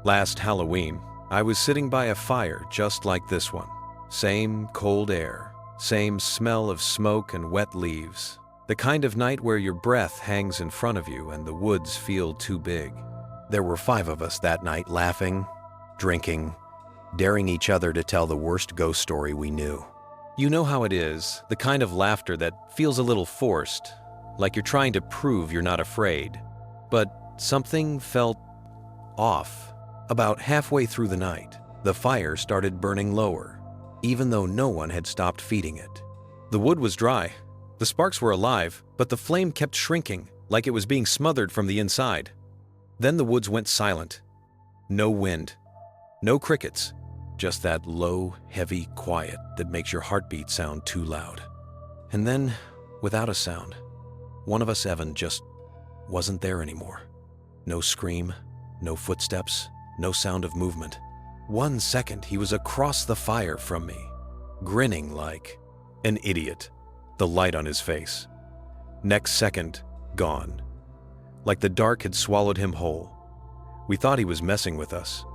Last Halloween, I was sitting by a fire just like this one. Same cold air, same smell of smoke and wet leaves. The kind of night where your breath hangs in front of you and the woods feel too big. There were 5 of us that night, laughing, drinking, daring each other to tell the worst ghost story we knew. You know how it is, the kind of laughter that feels a little forced, like you're trying to prove you're not afraid. But something felt off. About halfway through the night, the fire started burning lower, even though no one had stopped feeding it. The wood was dry, the sparks were alive, but the flame kept shrinking, like it was being smothered from the inside. Then the woods went silent. No wind, no crickets, just that low, heavy quiet that makes your heartbeat sound too loud. And then, without a sound, one of us, Evan, just wasn't there anymore. No scream, no footsteps, no sound of movement. 1 second, he was across the fire from me, grinning like an idiot, the light on his face. Next second, gone, like the dark had swallowed him whole. We thought he was messing with us.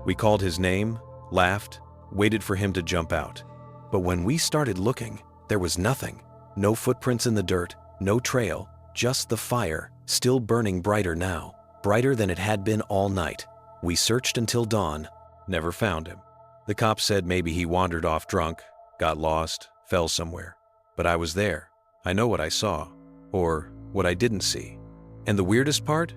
We called his name, laughed, waited for him to jump out. But when we started looking, there was nothing. No footprints in the dirt, no trail, just the fire, still burning brighter now, brighter than it had been all night. We searched until dawn, never found him. The cops said maybe he wandered off drunk, got lost, fell somewhere. But I was there. I know what I saw, or what I didn't see. And the weirdest part?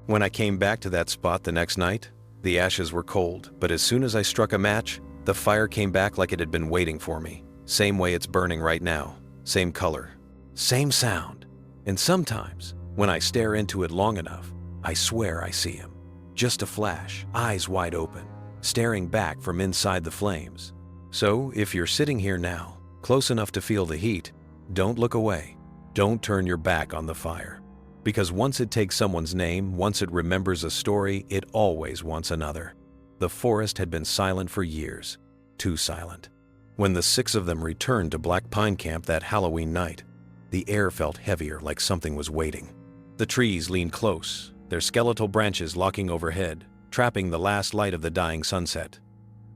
When I came back to that spot the next night, the ashes were cold, but as soon as I struck a match, the fire came back like it had been waiting for me. Same way it's burning right now. Same color. Same sound. And sometimes, when I stare into it long enough, I swear I see him. Just a flash, eyes wide open, staring back from inside the flames. So, if you're sitting here now, close enough to feel the heat, don't look away. Don't turn your back on the fire. Because once it takes someone's name, once it remembers a story, it always wants another. The forest had been silent for years. Too silent. When the 6 of them returned to Black Pine Camp that Halloween night, the air felt heavier, like something was waiting. The trees leaned close, their skeletal branches locking overhead, trapping the last light of the dying sunset.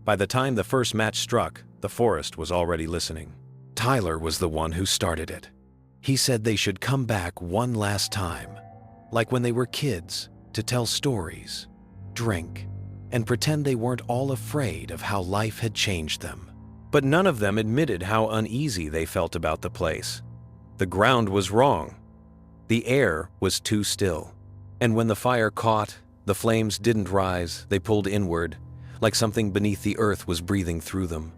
By the time the first match struck, the forest was already listening. Tyler was the one who started it. He said they should come back one last time, like when they were kids, to tell stories, drink, and pretend they weren't all afraid of how life had changed them. But none of them admitted how uneasy they felt about the place. The ground was wrong. The air was too still. And when the fire caught, the flames didn't rise, they pulled inward, like something beneath the earth was breathing through them.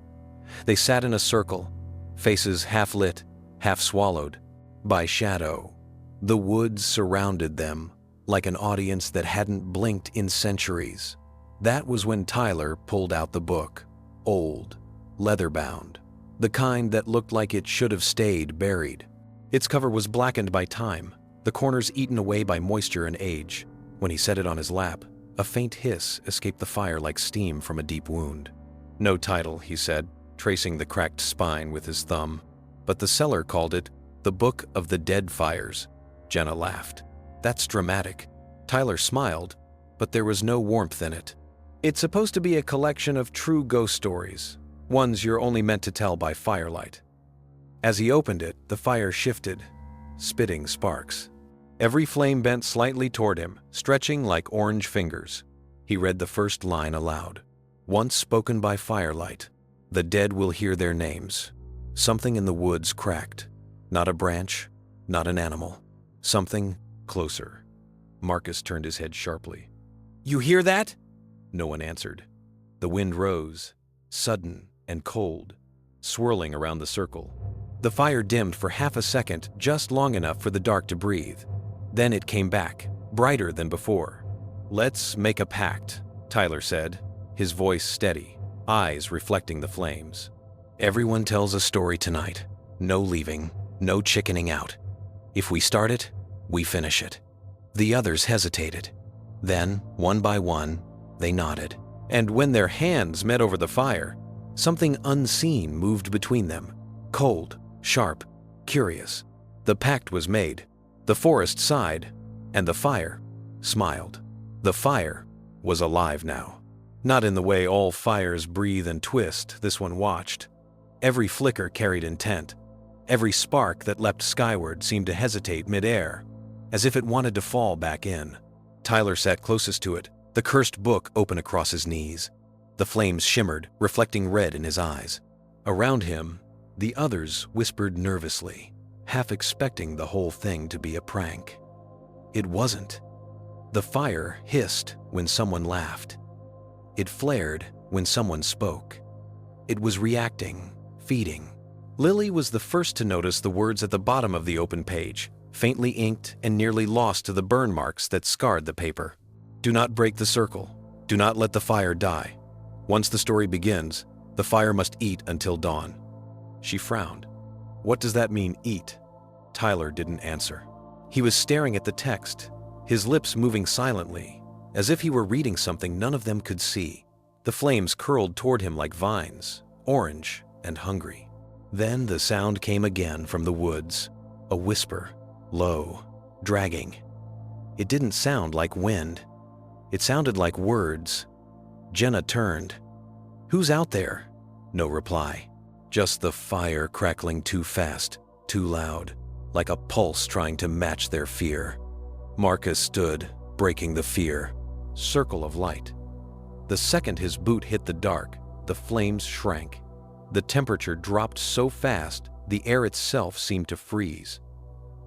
They sat in a circle, faces half lit, half swallowed by shadow. The woods surrounded them, like an audience that hadn't blinked in centuries. That was when Tyler pulled out the book, old, leather-bound, the kind that looked like it should have stayed buried. Its cover was blackened by time, the corners eaten away by moisture and age. When he set it on his lap, a faint hiss escaped the fire like steam from a deep wound. No title, he said, tracing the cracked spine with his thumb. But the seller called it The Book of the Dead Fires. Jenna laughed. That's dramatic. Tyler smiled, but there was no warmth in it. It's supposed to be a collection of true ghost stories, ones you're only meant to tell by firelight. As he opened it, the fire shifted, spitting sparks. Every flame bent slightly toward him, stretching like orange fingers. He read the first line aloud. Once spoken by firelight, the dead will hear their names. Something in the woods cracked. Not a branch, not an animal. Something closer. Marcus turned his head sharply. You hear that? No one answered. The wind rose, sudden and cold, swirling around the circle. The fire dimmed for half a second, just long enough for the dark to breathe. Then it came back, brighter than before. Let's make a pact, Tyler said, his voice steady, eyes reflecting the flames. Everyone tells a story tonight. No leaving, no chickening out. If we start it, we finish it. The others hesitated. Then, one by one, they nodded. And when their hands met over the fire, something unseen moved between them. Cold, sharp, curious. The pact was made. The forest sighed, and the fire smiled. The fire was alive now. Not in the way all fires breathe and twist, this one watched. Every flicker carried intent. Every spark that leapt skyward seemed to hesitate mid-air, as if it wanted to fall back in. Tyler sat closest to it, the cursed book open across his knees. The flames shimmered, reflecting red in his eyes. Around him, the others whispered nervously, half expecting the whole thing to be a prank. It wasn't. The fire hissed when someone laughed. It flared when someone spoke. It was reacting, feeding. Lily was the first to notice the words at the bottom of the open page, faintly inked and nearly lost to the burn marks that scarred the paper. Do not break the circle. Do not let the fire die. Once the story begins, the fire must eat until dawn. She frowned. What does that mean, eat? Tyler didn't answer. He was staring at the text, his lips moving silently, as if he were reading something none of them could see. The flames curled toward him like vines, orange and hungry. Then the sound came again from the woods, a whisper, low, dragging. It didn't sound like wind. It sounded like words. Jenna turned. Who's out there? No reply. Just the fire crackling too fast, too loud, like a pulse trying to match their fear. Marcus stood, breaking the fear. Circle of light. The second his boot hit the dark, the flames shrank. The temperature dropped so fast, the air itself seemed to freeze.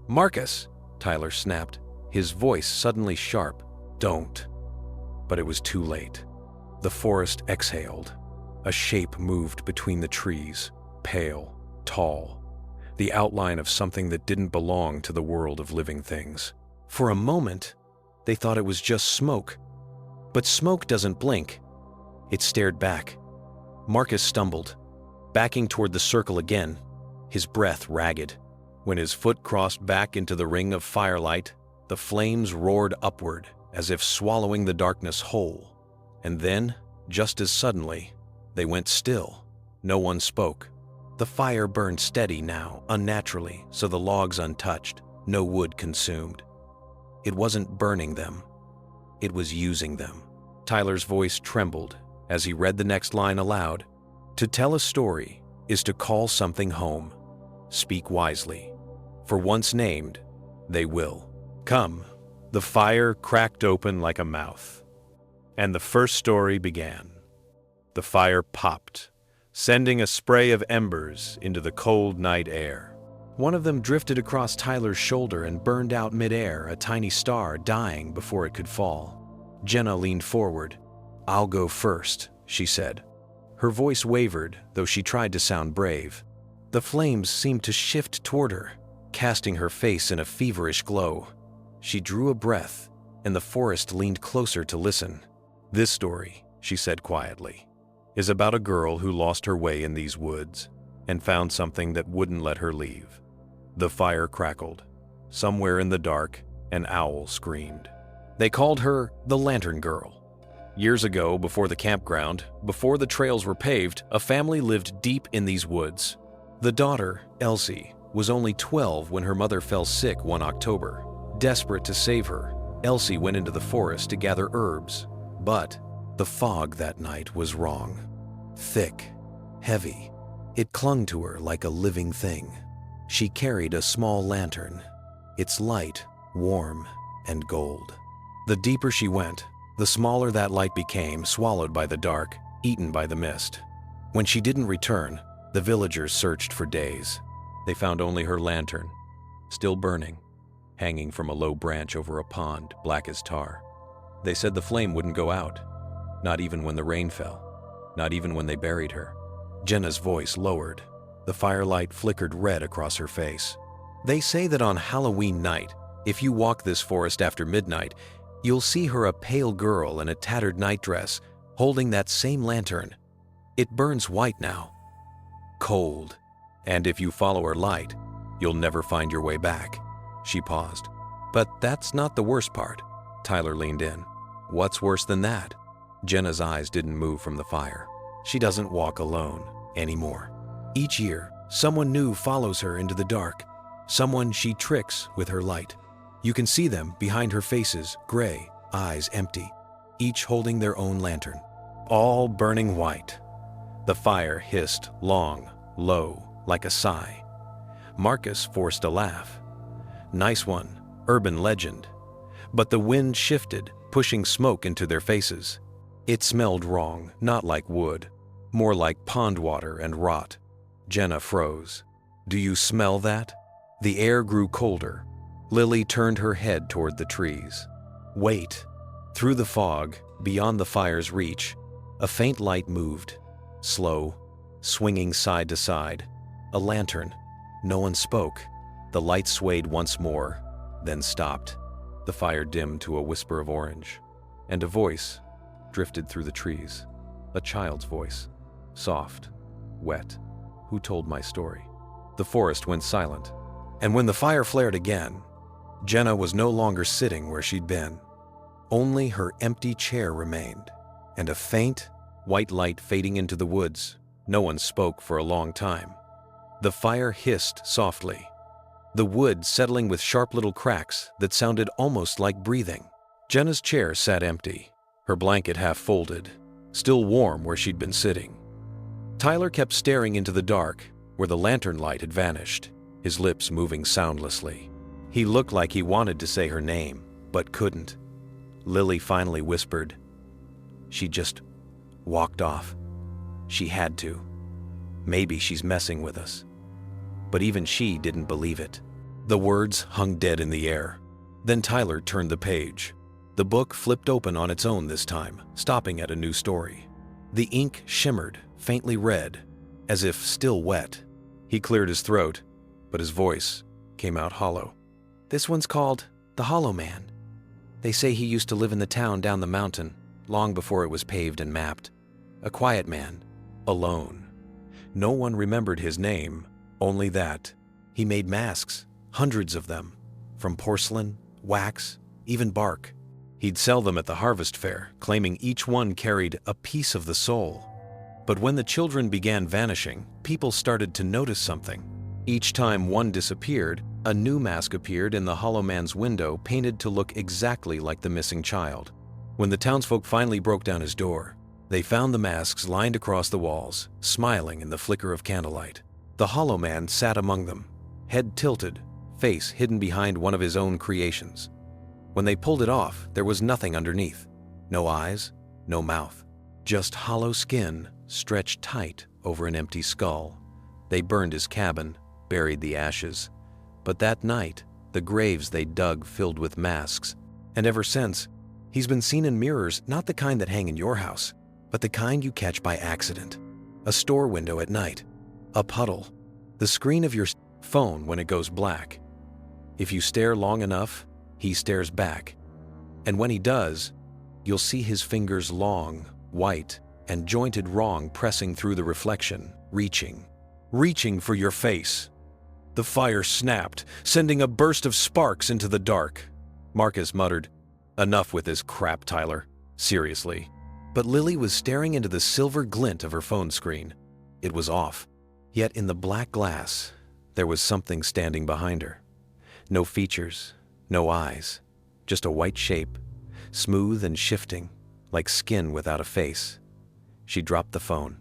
Marcus, Tyler snapped, his voice suddenly sharp. Don't. But it was too late. The forest exhaled. A shape moved between the trees, pale, tall, the outline of something that didn't belong to the world of living things. For a moment, they thought it was just smoke. But smoke doesn't blink. It stared back. Marcus stumbled, backing toward the circle again, his breath ragged. When his foot crossed back into the ring of firelight, the flames roared upward, as if swallowing the darkness whole. And then, just as suddenly, they went still. No one spoke. The fire burned steady now, unnaturally, so the logs untouched, no wood consumed. It wasn't burning them. It was using them. Tyler's voice trembled as he read the next line aloud. To tell a story is to call something home. Speak wisely. For once named, they will. Come. The fire cracked open like a mouth. And the first story began. The fire popped, sending a spray of embers into the cold night air. One of them drifted across Tyler's shoulder and burned out midair, a tiny star dying before it could fall. Jenna leaned forward. I'll go first, she said. Her voice wavered, though she tried to sound brave. The flames seemed to shift toward her, casting her face in a feverish glow. She drew a breath, and the forest leaned closer to listen. This story, she said quietly, is about a girl who lost her way in these woods and found something that wouldn't let her leave. The fire crackled. Somewhere in the dark, an owl screamed. They called her the Lantern Girl. Years ago, before the campground, before the trails were paved, a family lived deep in these woods. The daughter, Elsie, was only 12 when her mother fell sick one October. Desperate to save her, Elsie went into the forest to gather herbs. But the fog that night was wrong. Thick, heavy. It clung to her like a living thing. She carried a small lantern, its light warm and gold. The deeper she went, the smaller that light became, swallowed by the dark, eaten by the mist. When she didn't return, the villagers searched for days. They found only her lantern, still burning, hanging from a low branch over a pond, black as tar. They said the flame wouldn't go out, not even when the rain fell, not even when they buried her. Jenna's voice lowered. The firelight flickered red across her face. They say that on Halloween night, if you walk this forest after midnight, you'll see her, a pale girl in a tattered nightdress, holding that same lantern. It burns white now, cold, and if you follow her light, you'll never find your way back. She paused. But that's not the worst part. Tyler leaned in. What's worse than that? Jenna's eyes didn't move from the fire. She doesn't walk alone anymore. Each year, someone new follows her into the dark, someone she tricks with her light. You can see them behind her faces, gray, eyes empty, each holding their own lantern. all burning white. The fire hissed long, low, like a sigh. Marcus forced a laugh. Nice one, urban legend. But the wind shifted, pushing smoke into their faces. It smelled wrong, not like wood, more like pond water and rot. Jenna froze. Do you smell that? The air grew colder. Lily turned her head toward the trees. Wait. Through the fog, beyond the fire's reach, a faint light moved. Slow, swinging side to side. A lantern. No one spoke. The light swayed once more, then stopped. The fire dimmed to a whisper of orange, and a voice drifted through the trees. A child's voice, soft, wet. Who told my story? The forest went silent, and when the fire flared again, Jenna was no longer sitting where she'd been. Only her empty chair remained, and a faint, white light fading into the woods. No one spoke for a long time. The fire hissed softly, the wood settling with sharp little cracks that sounded almost like breathing. Jenna's chair sat empty, her blanket half folded, still warm where she'd been sitting. Tyler kept staring into the dark, where the lantern light had vanished, his lips moving soundlessly. He looked like he wanted to say her name, but couldn't. Lily finally whispered. She just walked off. She had to. Maybe she's messing with us. But even she didn't believe it. The words hung dead in the air. Then Tyler turned the page. The book flipped open on its own this time, stopping at a new story. The ink shimmered, faintly red, as if still wet. He cleared his throat, but his voice came out hollow. This one's called The Hollow Man. They say he used to live in the town down the mountain, long before it was paved and mapped. A quiet man, alone. No one remembered his name, only that he made masks, hundreds of them, from porcelain, wax, even bark. He'd sell them at the harvest fair, claiming each one carried a piece of the soul. But when the children began vanishing, people started to notice something. Each time one disappeared, a new mask appeared in the Hollow Man's window, painted to look exactly like the missing child. When the townsfolk finally broke down his door, they found the masks lined across the walls, smiling in the flicker of candlelight. The Hollow Man sat among them, head tilted, face hidden behind one of his own creations. When they pulled it off, there was nothing underneath. No eyes, no mouth. Just hollow skin stretched tight over an empty skull. They burned his cabin, buried the ashes. But that night, the graves they dug filled with masks. And ever since, he's been seen in mirrors, not the kind that hang in your house, but the kind you catch by accident. A store window at night. A puddle. The screen of your phone when it goes black. If you stare long enough, he stares back. And when he does, you'll see his fingers long, white, and jointed wrong pressing through the reflection, reaching for your face. The fire snapped, sending a burst of sparks into the dark. Marcus muttered, "Enough with this crap, Tyler. Seriously." But Lily was staring into the silver glint of her phone screen. It was off. Yet in the black glass, there was something standing behind her. No features, no eyes, just a white shape, smooth and shifting, like skin without a face. She dropped the phone.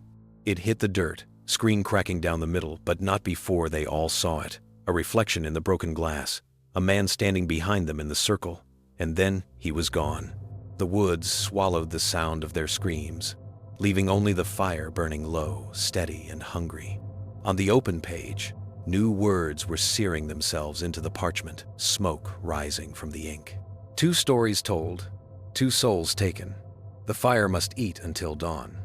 It hit the dirt, screen cracking down the middle, but not before they all saw it. A reflection in the broken glass, a man standing behind them in the circle, and then he was gone. The woods swallowed the sound of their screams, leaving only the fire burning low, steady and hungry. On the open page, new words were searing themselves into the parchment, smoke rising from the ink. 2 stories told, 2 souls taken. The fire must eat until dawn.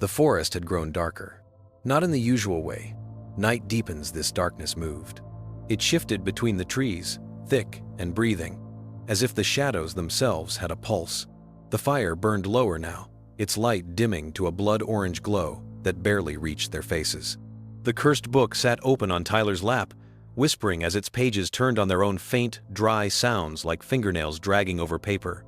The forest had grown darker. Not in the usual way. Night deepens, this darkness moved. It shifted between the trees, thick and breathing, as if the shadows themselves had a pulse. The fire burned lower now, its light dimming to a blood-orange glow that barely reached their faces. The cursed book sat open on Tyler's lap, whispering as its pages turned on their own faint, dry sounds like fingernails dragging over paper.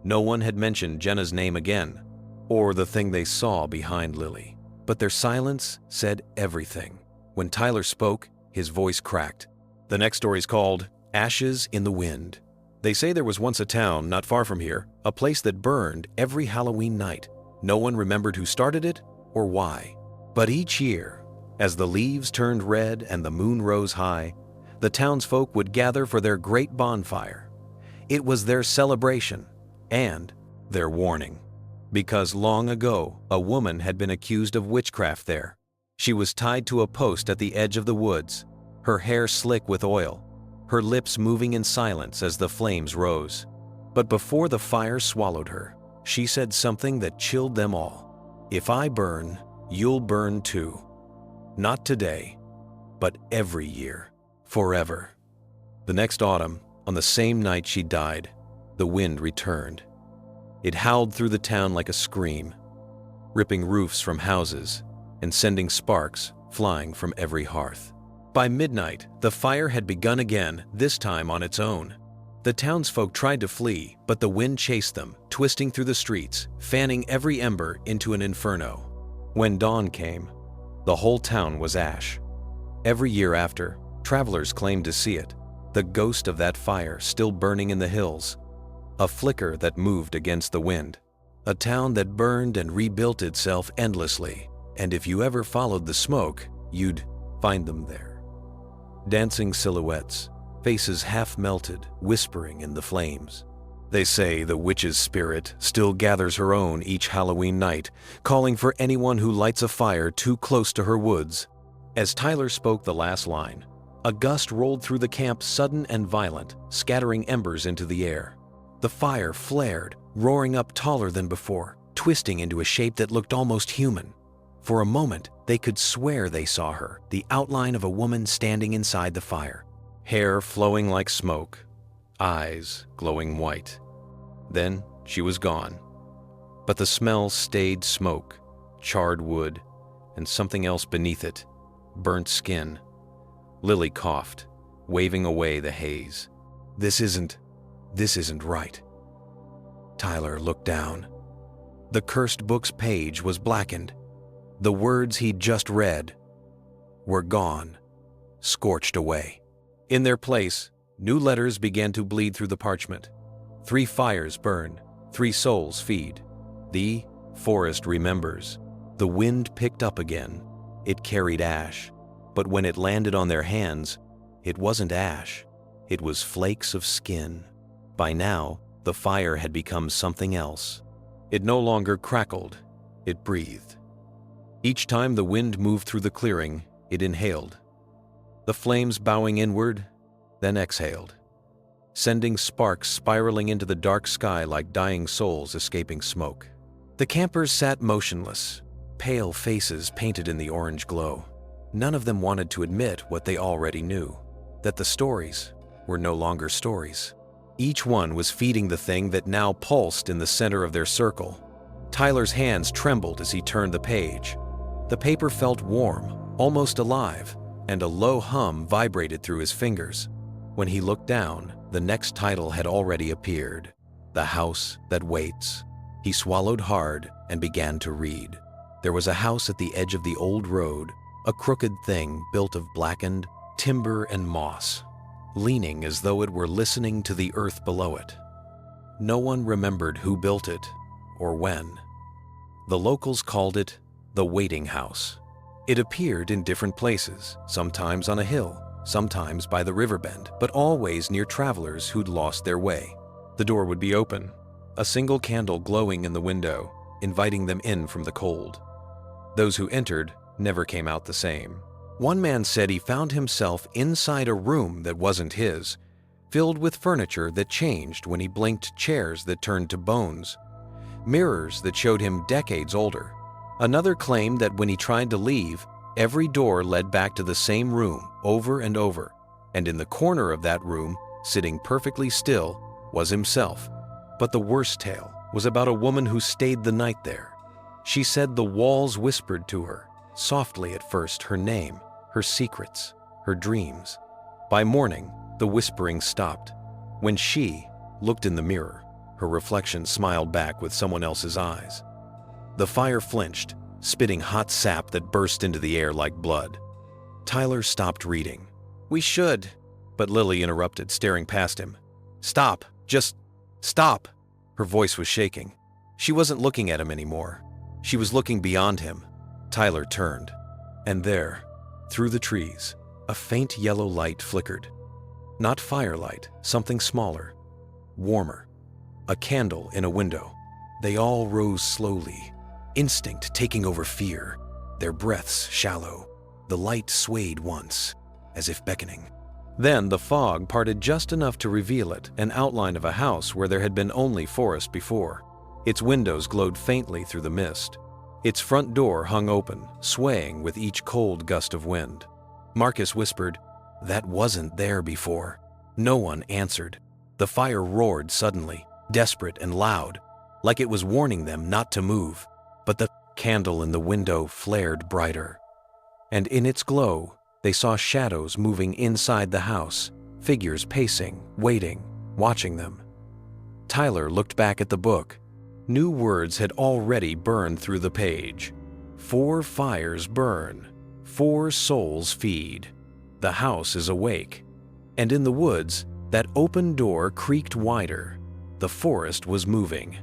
No one had mentioned Jenna's name again, or the thing they saw behind Lily. But their silence said everything. When Tyler spoke, his voice cracked. The next story's called Ashes in the Wind. They say there was once a town not far from here, a place that burned every Halloween night. No one remembered who started it or why. But each year, as the leaves turned red and the moon rose high, the townsfolk would gather for their great bonfire. It was their celebration and their warning. Because long ago, a woman had been accused of witchcraft there. She was tied to a post at the edge of the woods, her hair slick with oil, her lips moving in silence as the flames rose. But before the fire swallowed her, she said something that chilled them all. "If I burn, you'll burn too. Not today, but every year, forever." The next autumn, on the same night she died, the wind returned. It howled through the town like a scream, ripping roofs from houses and sending sparks flying from every hearth. By midnight, the fire had begun again, this time on its own. The townsfolk tried to flee, but the wind chased them, twisting through the streets, fanning every ember into an inferno. When dawn came, the whole town was ash. Every year after, travelers claimed to see it, the ghost of that fire still burning in the hills, a flicker that moved against the wind, a town that burned and rebuilt itself endlessly, and if you ever followed the smoke, you'd find them there. Dancing silhouettes, faces half melted, whispering in the flames. They say the witch's spirit still gathers her own each Halloween night, calling for anyone who lights a fire too close to her woods. As Tyler spoke the last line, a gust rolled through the camp, sudden and violent, scattering embers into the air. The fire flared, roaring up taller than before, twisting into a shape that looked almost human. For a moment, they could swear they saw her, the outline of a woman standing inside the fire, hair flowing like smoke, eyes glowing white. Then she was gone. But the smell stayed: smoke, charred wood, and something else beneath it, burnt skin. Lily coughed, waving away the haze. This isn't right." Tyler looked down. The cursed book's page was blackened. The words he'd just read were gone, scorched away. In their place, new letters began to bleed through the parchment. 3 fires burn, 3 souls feed. The forest remembers. The wind picked up again. It carried ash. But when it landed on their hands, it wasn't ash. It was flakes of skin. By now, the fire had become something else. It no longer crackled, it breathed. Each time the wind moved through the clearing, it inhaled. The flames bowing inward, then exhaled, sending sparks spiraling into the dark sky like dying souls escaping smoke. The campers sat motionless, pale faces painted in the orange glow. None of them wanted to admit what they already knew, that the stories were no longer stories. Each one was feeding the thing that now pulsed in the center of their circle. Tyler's hands trembled as he turned the page. The paper felt warm, almost alive, and a low hum vibrated through his fingers. When he looked down, the next title had already appeared: The House That Waits. He swallowed hard and began to read. There was a house at the edge of the old road, a crooked thing built of blackened timber and moss, leaning as though it were listening to the earth below it. No one remembered who built it or when. The locals called it the Waiting House. It appeared in different places, sometimes on a hill, sometimes by the river bend, but always near travelers who'd lost their way. The door would be open, a single candle glowing in the window, inviting them in from the cold. Those who entered never came out the same. One man said he found himself inside a room that wasn't his, filled with furniture that changed when he blinked, chairs that turned to bones, mirrors that showed him decades older. Another claimed that when he tried to leave, every door led back to the same room over and over, and in the corner of that room, sitting perfectly still, was himself. But the worst tale was about a woman who stayed the night there. She said the walls whispered to her, softly at first, her name, her secrets, her dreams. By morning, the whispering stopped. When she looked in the mirror, her reflection smiled back with someone else's eyes. The fire flinched, spitting hot sap that burst into the air like blood. Tyler stopped reading. "We should," but Lily interrupted, staring past him. "Stop, just stop." Her voice was shaking. She wasn't looking at him anymore. She was looking beyond him. Tyler turned, and there, through the trees, a faint yellow light flickered. Not firelight, something smaller, warmer. A candle in a window. They all rose slowly, instinct taking over fear, their breaths shallow. The light swayed once, as if beckoning. Then the fog parted just enough to reveal it, an outline of a house where there had been only forest before. Its windows glowed faintly through the mist. Its front door hung open, swaying with each cold gust of wind. Marcus whispered, "That wasn't there before." No one answered. The fire roared suddenly, desperate and loud, like it was warning them not to move. But the candle in the window flared brighter. And in its glow, they saw shadows moving inside the house, figures pacing, waiting, watching them. Tyler looked back at the book. New words had already burned through the page. 4 fires burn, 4 souls feed. The house is awake. And in the woods, that open door creaked wider. The forest was moving.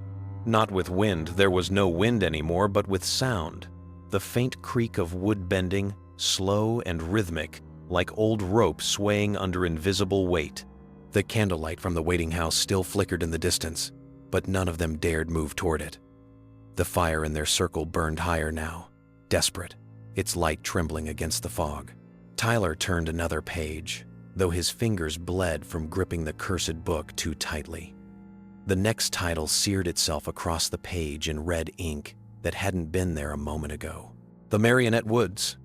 Not with wind, there was no wind anymore, but with sound. The faint creak of wood bending, slow and rhythmic, like old rope swaying under invisible weight. The candlelight from the waiting house still flickered in the distance, but none of them dared move toward it. The fire in their circle burned higher now, desperate, its light trembling against the fog. Tyler turned another page, though his fingers bled from gripping the cursed book too tightly. The next title seared itself across the page in red ink that hadn't been there a moment ago. The Marionette Woods.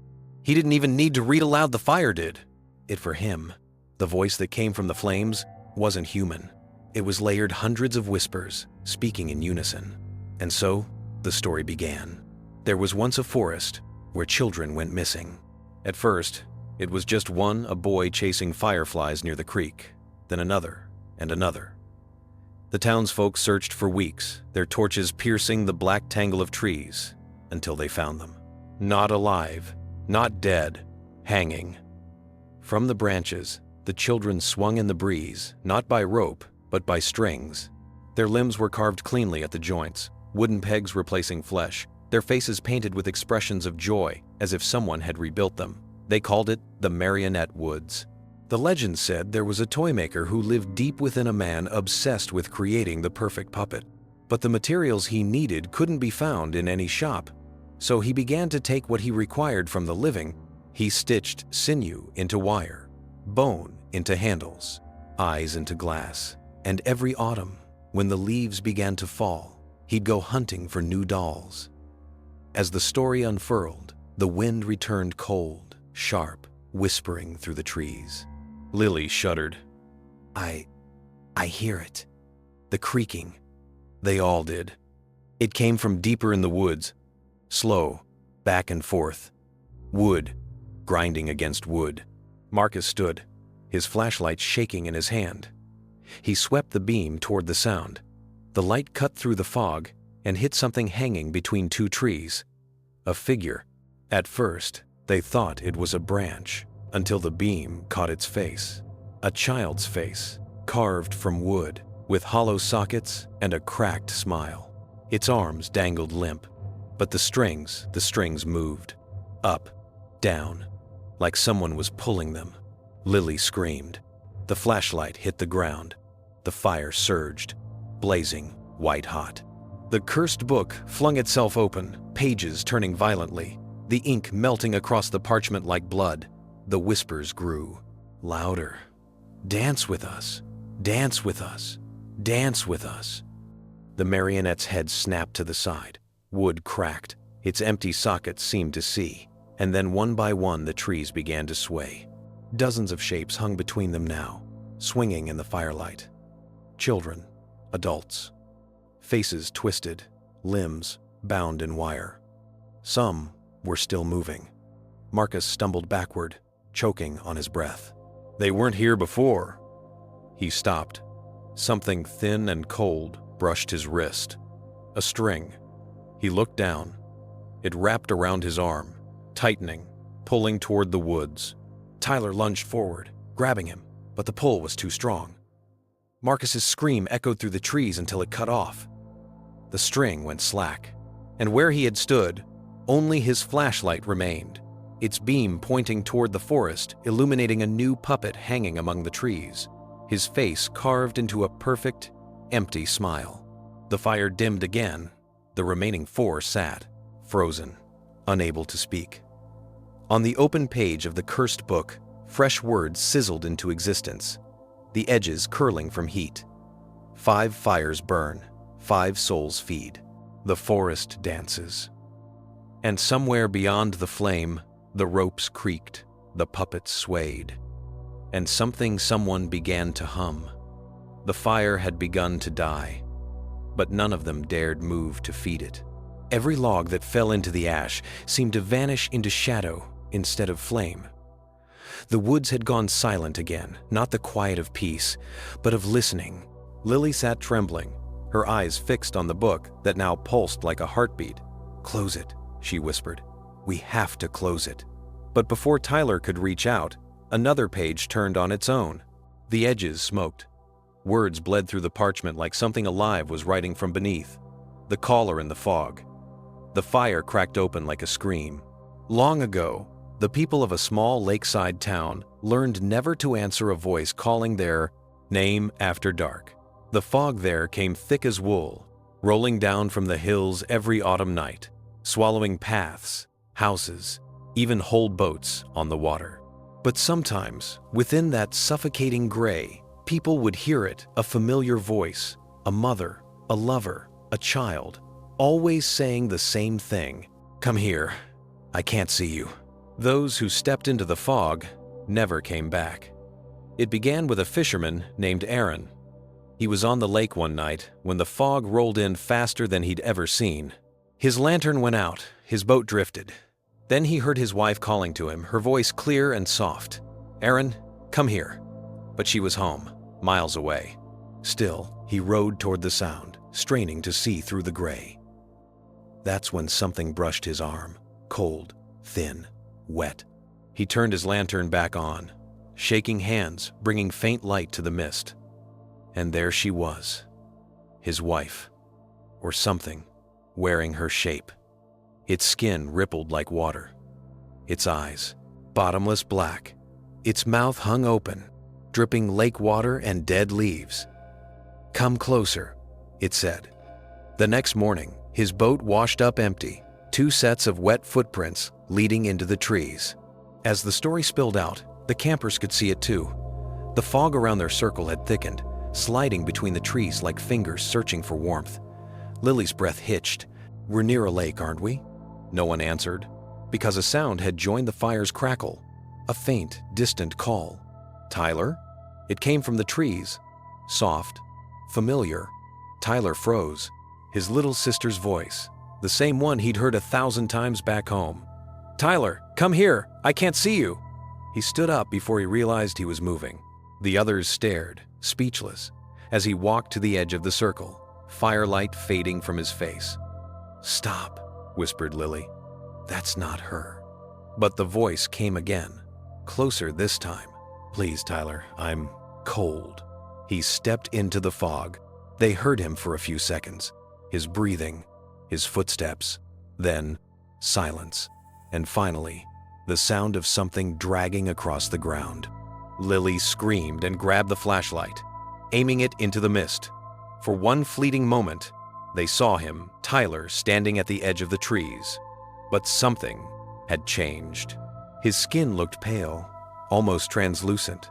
He didn't even need to read aloud, the fire did. It for him. The voice that came from the flames wasn't human. It was layered hundreds of whispers, speaking in unison. And so, the story began. There was once a forest where children went missing. At first, it was just a boy chasing fireflies near the creek, then another and another. The townsfolk searched for weeks, their torches piercing the black tangle of trees, until they found them. Not alive, not dead, hanging. From the branches, the children swung in the breeze, not by rope, but by strings. Their limbs were carved cleanly at the joints, wooden pegs replacing flesh, their faces painted with expressions of joy, as if someone had rebuilt them. They called it the Marionette Woods. The legend said there was a toy maker who lived deep within a man obsessed with creating the perfect puppet. But the materials he needed couldn't be found in any shop. So he began to take what he required from the living. He stitched sinew into wire, bone into handles, eyes into glass. And every autumn, when the leaves began to fall, he'd go hunting for new dolls. As the story unfurled, the wind returned cold, sharp, whispering through the trees. Lily shuddered. I hear it. The creaking. They all did. It came from deeper in the woods, slow, back and forth. Wood, grinding against wood. Marcus stood, his flashlight shaking in his hand. He swept the beam toward the sound. The light cut through the fog and hit something hanging between 2 trees. A figure. At first, they thought it was a branch, until the beam caught its face. A child's face, carved from wood, with hollow sockets and a cracked smile. Its arms dangled limp, but the strings moved. Up, down, like someone was pulling them. Lily screamed. The flashlight hit the ground. The fire surged, blazing white hot. The cursed book flung itself open, pages turning violently, the ink melting across the parchment like blood. The whispers grew, louder. Dance with us, dance with us, dance with us. The marionette's head snapped to the side. Wood cracked, its empty sockets seemed to see, and then one by one the trees began to sway. Dozens of shapes hung between them now, swinging in the firelight. Children, adults. Faces twisted, limbs bound in wire. Some were still moving. Marcus stumbled backward, choking on his breath. They weren't here before. He stopped. Something thin and cold brushed his wrist. A string. He looked down. It wrapped around his arm, tightening, pulling toward the woods. Tyler lunged forward, grabbing him, but the pull was too strong. Marcus's scream echoed through the trees until it cut off. The string went slack. And where he had stood, only his flashlight remained, its beam pointing toward the forest, illuminating a new puppet hanging among the trees, his face carved into a perfect, empty smile. The fire dimmed again. The remaining 4 sat, frozen, unable to speak. On the open page of the cursed book, fresh words sizzled into existence, the edges curling from heat. 5 fires burn, 5 souls feed. The forest dances. And somewhere beyond the flame, the ropes creaked, the puppets swayed. And someone began to hum. The fire had begun to die, but none of them dared move to feed it. Every log that fell into the ash seemed to vanish into shadow instead of flame. The woods had gone silent again, not the quiet of peace, but of listening. Lily sat trembling, her eyes fixed on the book that now pulsed like a heartbeat. "Close it," she whispered. "We have to close it." But before Tyler could reach out, another page turned on its own. The edges smoked. Words bled through the parchment like something alive was writing from beneath. The caller in the fog. The fire cracked open like a scream. Long ago, the people of a small lakeside town learned never to answer a voice calling their name after dark. The fog there came thick as wool, rolling down from the hills every autumn night, swallowing paths, houses, even whole boats on the water. But sometimes, within that suffocating gray, people would hear it, a familiar voice, a mother, a lover, a child, always saying the same thing. "Come here, I can't see you." Those who stepped into the fog never came back. It began with a fisherman named Aaron. He was on the lake one night when the fog rolled in faster than he'd ever seen. His lantern went out, his boat drifted. Then he heard his wife calling to him, her voice clear and soft. "Aaron, come here." But she was home, miles away. Still, he rowed toward the sound, straining to see through the gray. That's when something brushed his arm, cold, thin, wet. He turned his lantern back on, shaking hands, bringing faint light to the mist. And there she was, his wife, or something, wearing her shape. Its skin rippled like water. Its eyes, bottomless black. Its mouth hung open, dripping lake water and dead leaves. "Come closer," it said. The next morning, his boat washed up empty, 2 sets of wet footprints leading into the trees. As the story spilled out, the campers could see it too. The fog around their circle had thickened, sliding between the trees like fingers searching for warmth. Lily's breath hitched. "We're near a lake, aren't we?" No one answered, because a sound had joined the fire's crackle, a faint, distant call. "Tyler?" It came from the trees, soft, familiar. Tyler froze, his little sister's voice, the same one he'd heard 1,000 times back home. "Tyler, come here, I can't see you." He stood up before he realized he was moving. The others stared, speechless, as he walked to the edge of the circle, firelight fading from his face. "Stop," whispered Lily. "That's not her." But the voice came again, closer this time. "Please, Tyler, I'm cold." He stepped into the fog. They heard him for a few seconds, his breathing, his footsteps, then silence, and finally, the sound of something dragging across the ground. Lily screamed and grabbed the flashlight, aiming it into the mist. For one fleeting moment, they saw him, Tyler, standing at the edge of the trees. But something had changed. His skin looked pale, almost translucent.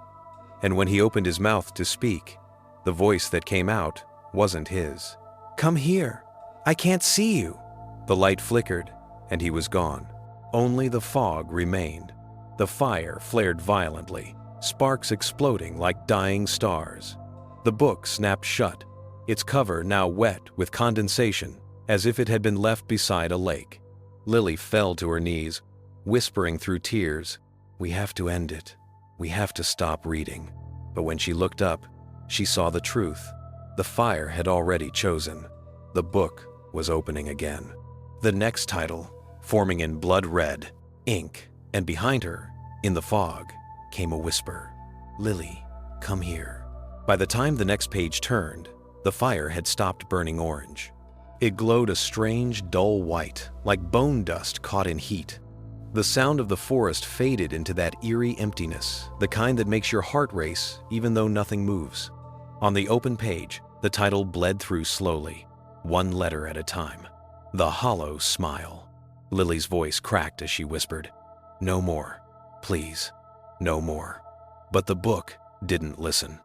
And when he opened his mouth to speak, the voice that came out wasn't his. "Come here, I can't see you." The light flickered, and he was gone. Only the fog remained. The fire flared violently, sparks exploding like dying stars. The book snapped shut, its cover now wet with condensation, as if it had been left beside a lake. Lily fell to her knees, whispering through tears, "We have to end it. We have to stop reading." But when she looked up, she saw the truth. The fire had already chosen. The book was opening again. The next title, forming in blood red ink, and behind her, in the fog, came a whisper. "Lily, come here." By the time the next page turned, the fire had stopped burning orange. It glowed a strange, dull white, like bone dust caught in heat. The sound of the forest faded into that eerie emptiness, the kind that makes your heart race even though nothing moves. On the open page, the title bled through slowly, one letter at a time. The Hollow Smile. Lily's voice cracked as she whispered, "No more. Please, no more." But the book didn't listen.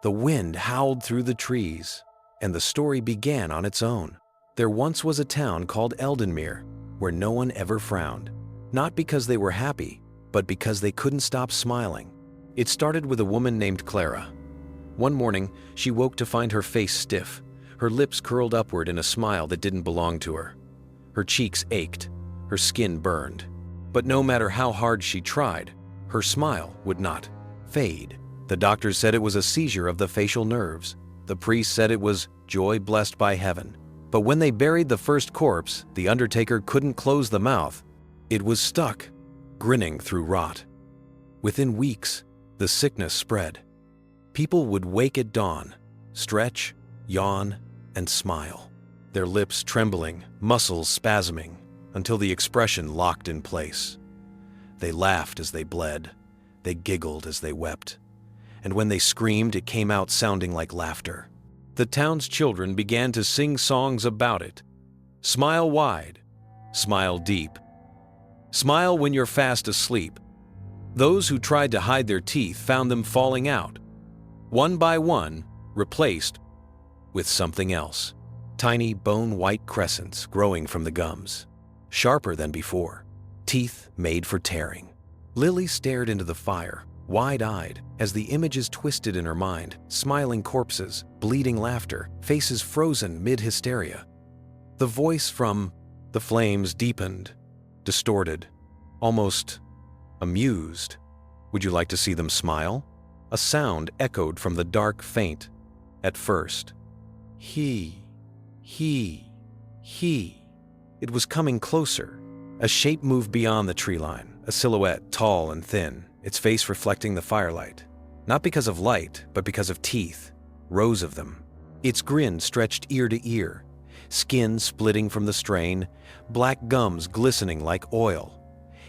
The wind howled through the trees, and the story began on its own. There once was a town called Eldenmere, where no one ever frowned. Not because they were happy, but because they couldn't stop smiling. It started with a woman named Clara. One morning, she woke to find her face stiff, her lips curled upward in a smile that didn't belong to her. Her cheeks ached, her skin burned. But no matter how hard she tried, her smile would not fade. The doctors said it was a seizure of the facial nerves. The priest said it was joy blessed by heaven. But when they buried the first corpse, the undertaker couldn't close the mouth. It was stuck, grinning through rot. Within weeks, the sickness spread. People would wake at dawn, stretch, yawn, and smile, their lips trembling, muscles spasming, until the expression locked in place. They laughed as they bled. They giggled as they wept. And when they screamed, it came out sounding like laughter. The town's children began to sing songs about it. Smile wide, smile deep. Smile when you're fast asleep. Those who tried to hide their teeth found them falling out, one by one, replaced with something else. Tiny bone-white crescents growing from the gums, sharper than before, teeth made for tearing. Lily stared into the fire, wide-eyed, as the images twisted in her mind, smiling corpses, bleeding laughter, faces frozen mid-hysteria. The voice from the flames deepened, distorted, almost amused. Would you like to see them smile? A sound echoed from the dark faint. At first, he. It was coming closer. A shape moved beyond the tree line, a silhouette tall and thin, its face reflecting the firelight. Not because of light, but because of teeth, rows of them. Its grin stretched ear to ear, skin splitting from the strain, black gums glistening like oil.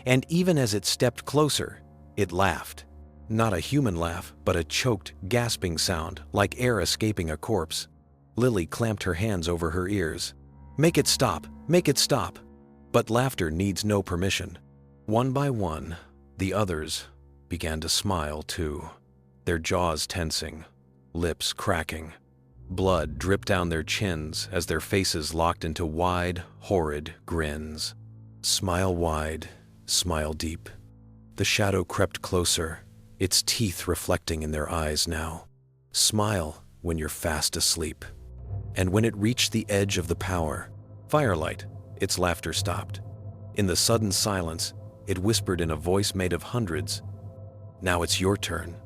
And even as it stepped closer, it laughed. Not a human laugh, but a choked, gasping sound, like air escaping a corpse. Lily clamped her hands over her ears. Make it stop! Make it stop! But laughter needs no permission. One by one, the others began to smile too, their jaws tensing, lips cracking. Blood dripped down their chins as their faces locked into wide, horrid grins. Smile wide, smile deep. The shadow crept closer, its teeth reflecting in their eyes now. Smile when you're fast asleep. And when it reached the edge of the firelight, its laughter stopped. In the sudden silence, it whispered in a voice made of hundreds, "Now it's your turn."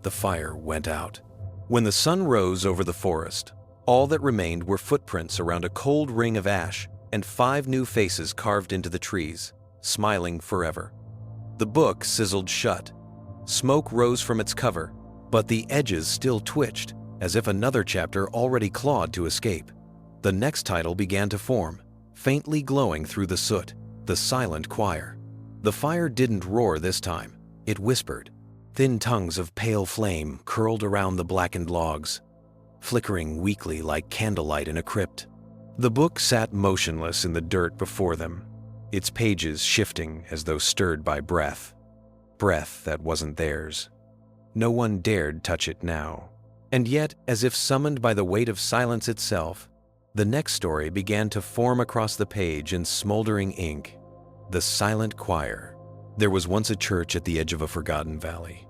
The fire went out. When the sun rose over the forest, all that remained were footprints around a cold ring of ash and 5 new faces carved into the trees, smiling forever. The book sizzled shut. Smoke rose from its cover, but the edges still twitched, as if another chapter already clawed to escape. The next title began to form, faintly glowing through the soot, The Silent Choir. The fire didn't roar this time, it whispered. Thin tongues of pale flame curled around the blackened logs, flickering weakly like candlelight in a crypt. The book sat motionless in the dirt before them, its pages shifting as though stirred by breath that wasn't theirs. No one dared touch it now. And yet, as if summoned by the weight of silence itself, the next story began to form across the page in smoldering ink. The Silent Choir. There was once a church at the edge of a forgotten valley,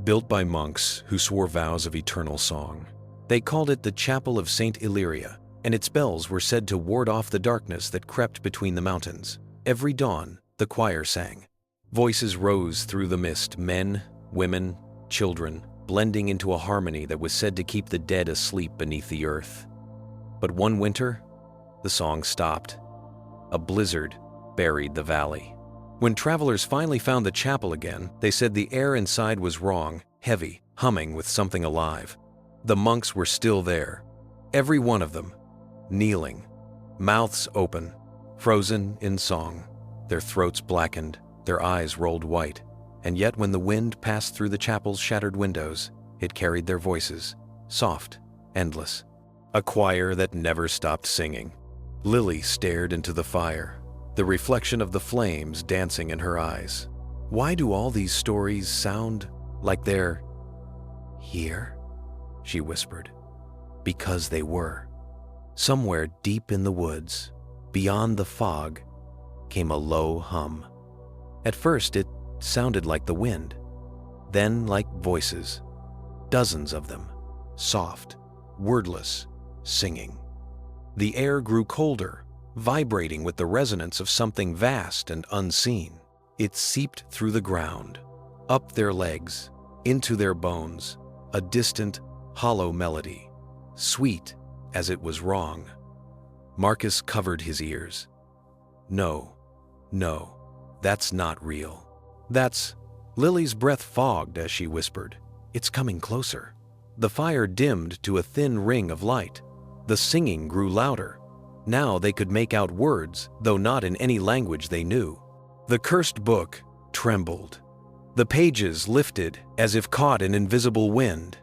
built by monks who swore vows of eternal song. They called it the Chapel of St. Illyria, and its bells were said to ward off the darkness that crept between the mountains. Every dawn, the choir sang. Voices rose through the mist, men, women, children, blending into a harmony that was said to keep the dead asleep beneath the earth. But one winter, the song stopped. A blizzard buried the valley. When travelers finally found the chapel again, they said the air inside was wrong, heavy, humming with something alive. The monks were still there, every one of them, kneeling, mouths open, frozen in song, their throats blackened, their eyes rolled white, and yet when the wind passed through the chapel's shattered windows, it carried their voices, soft, endless. A choir that never stopped singing. Lily stared into the fire, the reflection of the flames dancing in her eyes. Why do all these stories sound like they're here? She whispered. Because they were. Somewhere deep in the woods, beyond the fog, came a low hum. At first it sounded like the wind, then like voices, dozens of them, soft, wordless, singing. The air grew colder, vibrating with the resonance of something vast and unseen. It seeped through the ground, up their legs, into their bones, a distant, hollow melody, sweet as it was wrong. Marcus covered his ears. No, that's not real. That's... Lily's breath fogged as she whispered. It's coming closer. The fire dimmed to a thin ring of light. The singing grew louder. Now they could make out words, though not in any language they knew. The cursed book trembled. The pages lifted as if caught in invisible wind.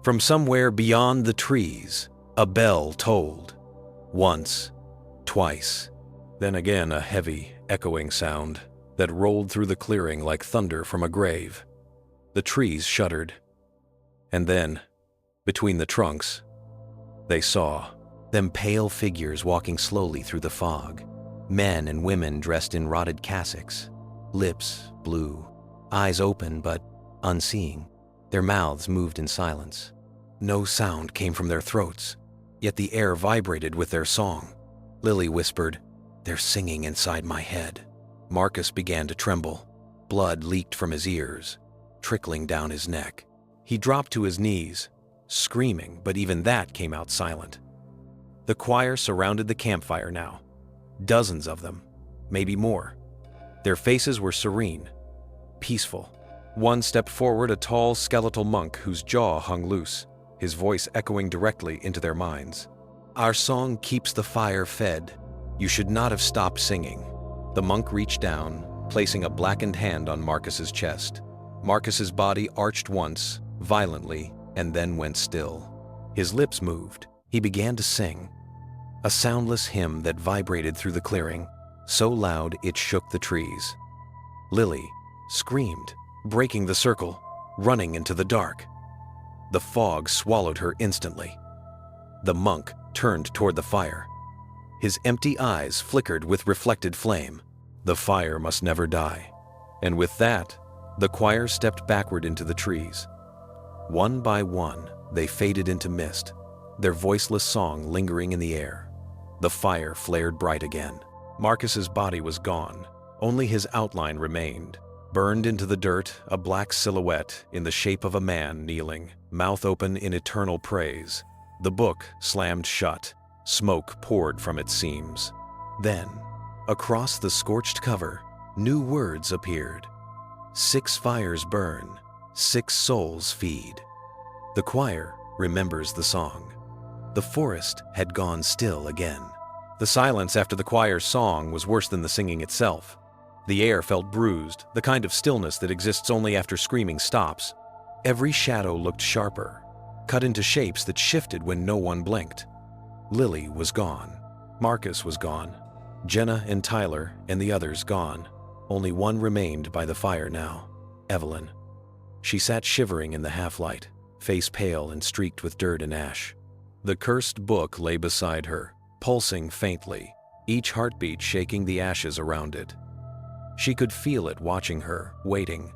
From somewhere beyond the trees, a bell tolled. Once, twice, then again a heavy, echoing sound that rolled through the clearing like thunder from a grave. The trees shuddered. And then, between the trunks, they saw them pale figures walking slowly through the fog. Men and women dressed in rotted cassocks, lips blue, eyes open but unseeing. Their mouths moved in silence. No sound came from their throats, yet the air vibrated with their song. Lily whispered, "They're singing inside my head." Marcus began to tremble. Blood leaked from his ears, trickling down his neck. He dropped to his knees, screaming, but even that came out silent. The choir surrounded the campfire now. Dozens of them, maybe more. Their faces were serene, peaceful. One stepped forward, a tall, skeletal monk whose jaw hung loose, his voice echoing directly into their minds. "Our song keeps the fire fed. You should not have stopped singing." The monk reached down, placing a blackened hand on Marcus's chest. Marcus's body arched once, violently, and then went still. His lips moved. He began to sing. A soundless hymn that vibrated through the clearing, so loud it shook the trees. Lily screamed, breaking the circle, running into the dark. The fog swallowed her instantly. The monk turned toward the fire. His empty eyes flickered with reflected flame. The fire must never die. And with that, the choir stepped backward into the trees. One by one, they faded into mist, their voiceless song lingering in the air. The fire flared bright again. Marcus's body was gone. Only his outline remained. Burned into the dirt, a black silhouette in the shape of a man kneeling, mouth open in eternal praise. The book slammed shut. Smoke poured from its seams. Then, across the scorched cover, new words appeared. 6 fires burn, 6 souls feed. The choir remembers the song. The forest had gone still again. The silence after the choir's song was worse than the singing itself. The air felt bruised, the kind of stillness that exists only after screaming stops. Every shadow looked sharper, cut into shapes that shifted when no one blinked. Lily was gone. Marcus was gone. Jenna and Tyler and the others gone. Only one remained by the fire now, Evelyn. She sat shivering in the half-light, face pale and streaked with dirt and ash. The cursed book lay beside her, pulsing faintly, each heartbeat shaking the ashes around it. She could feel it watching her, waiting,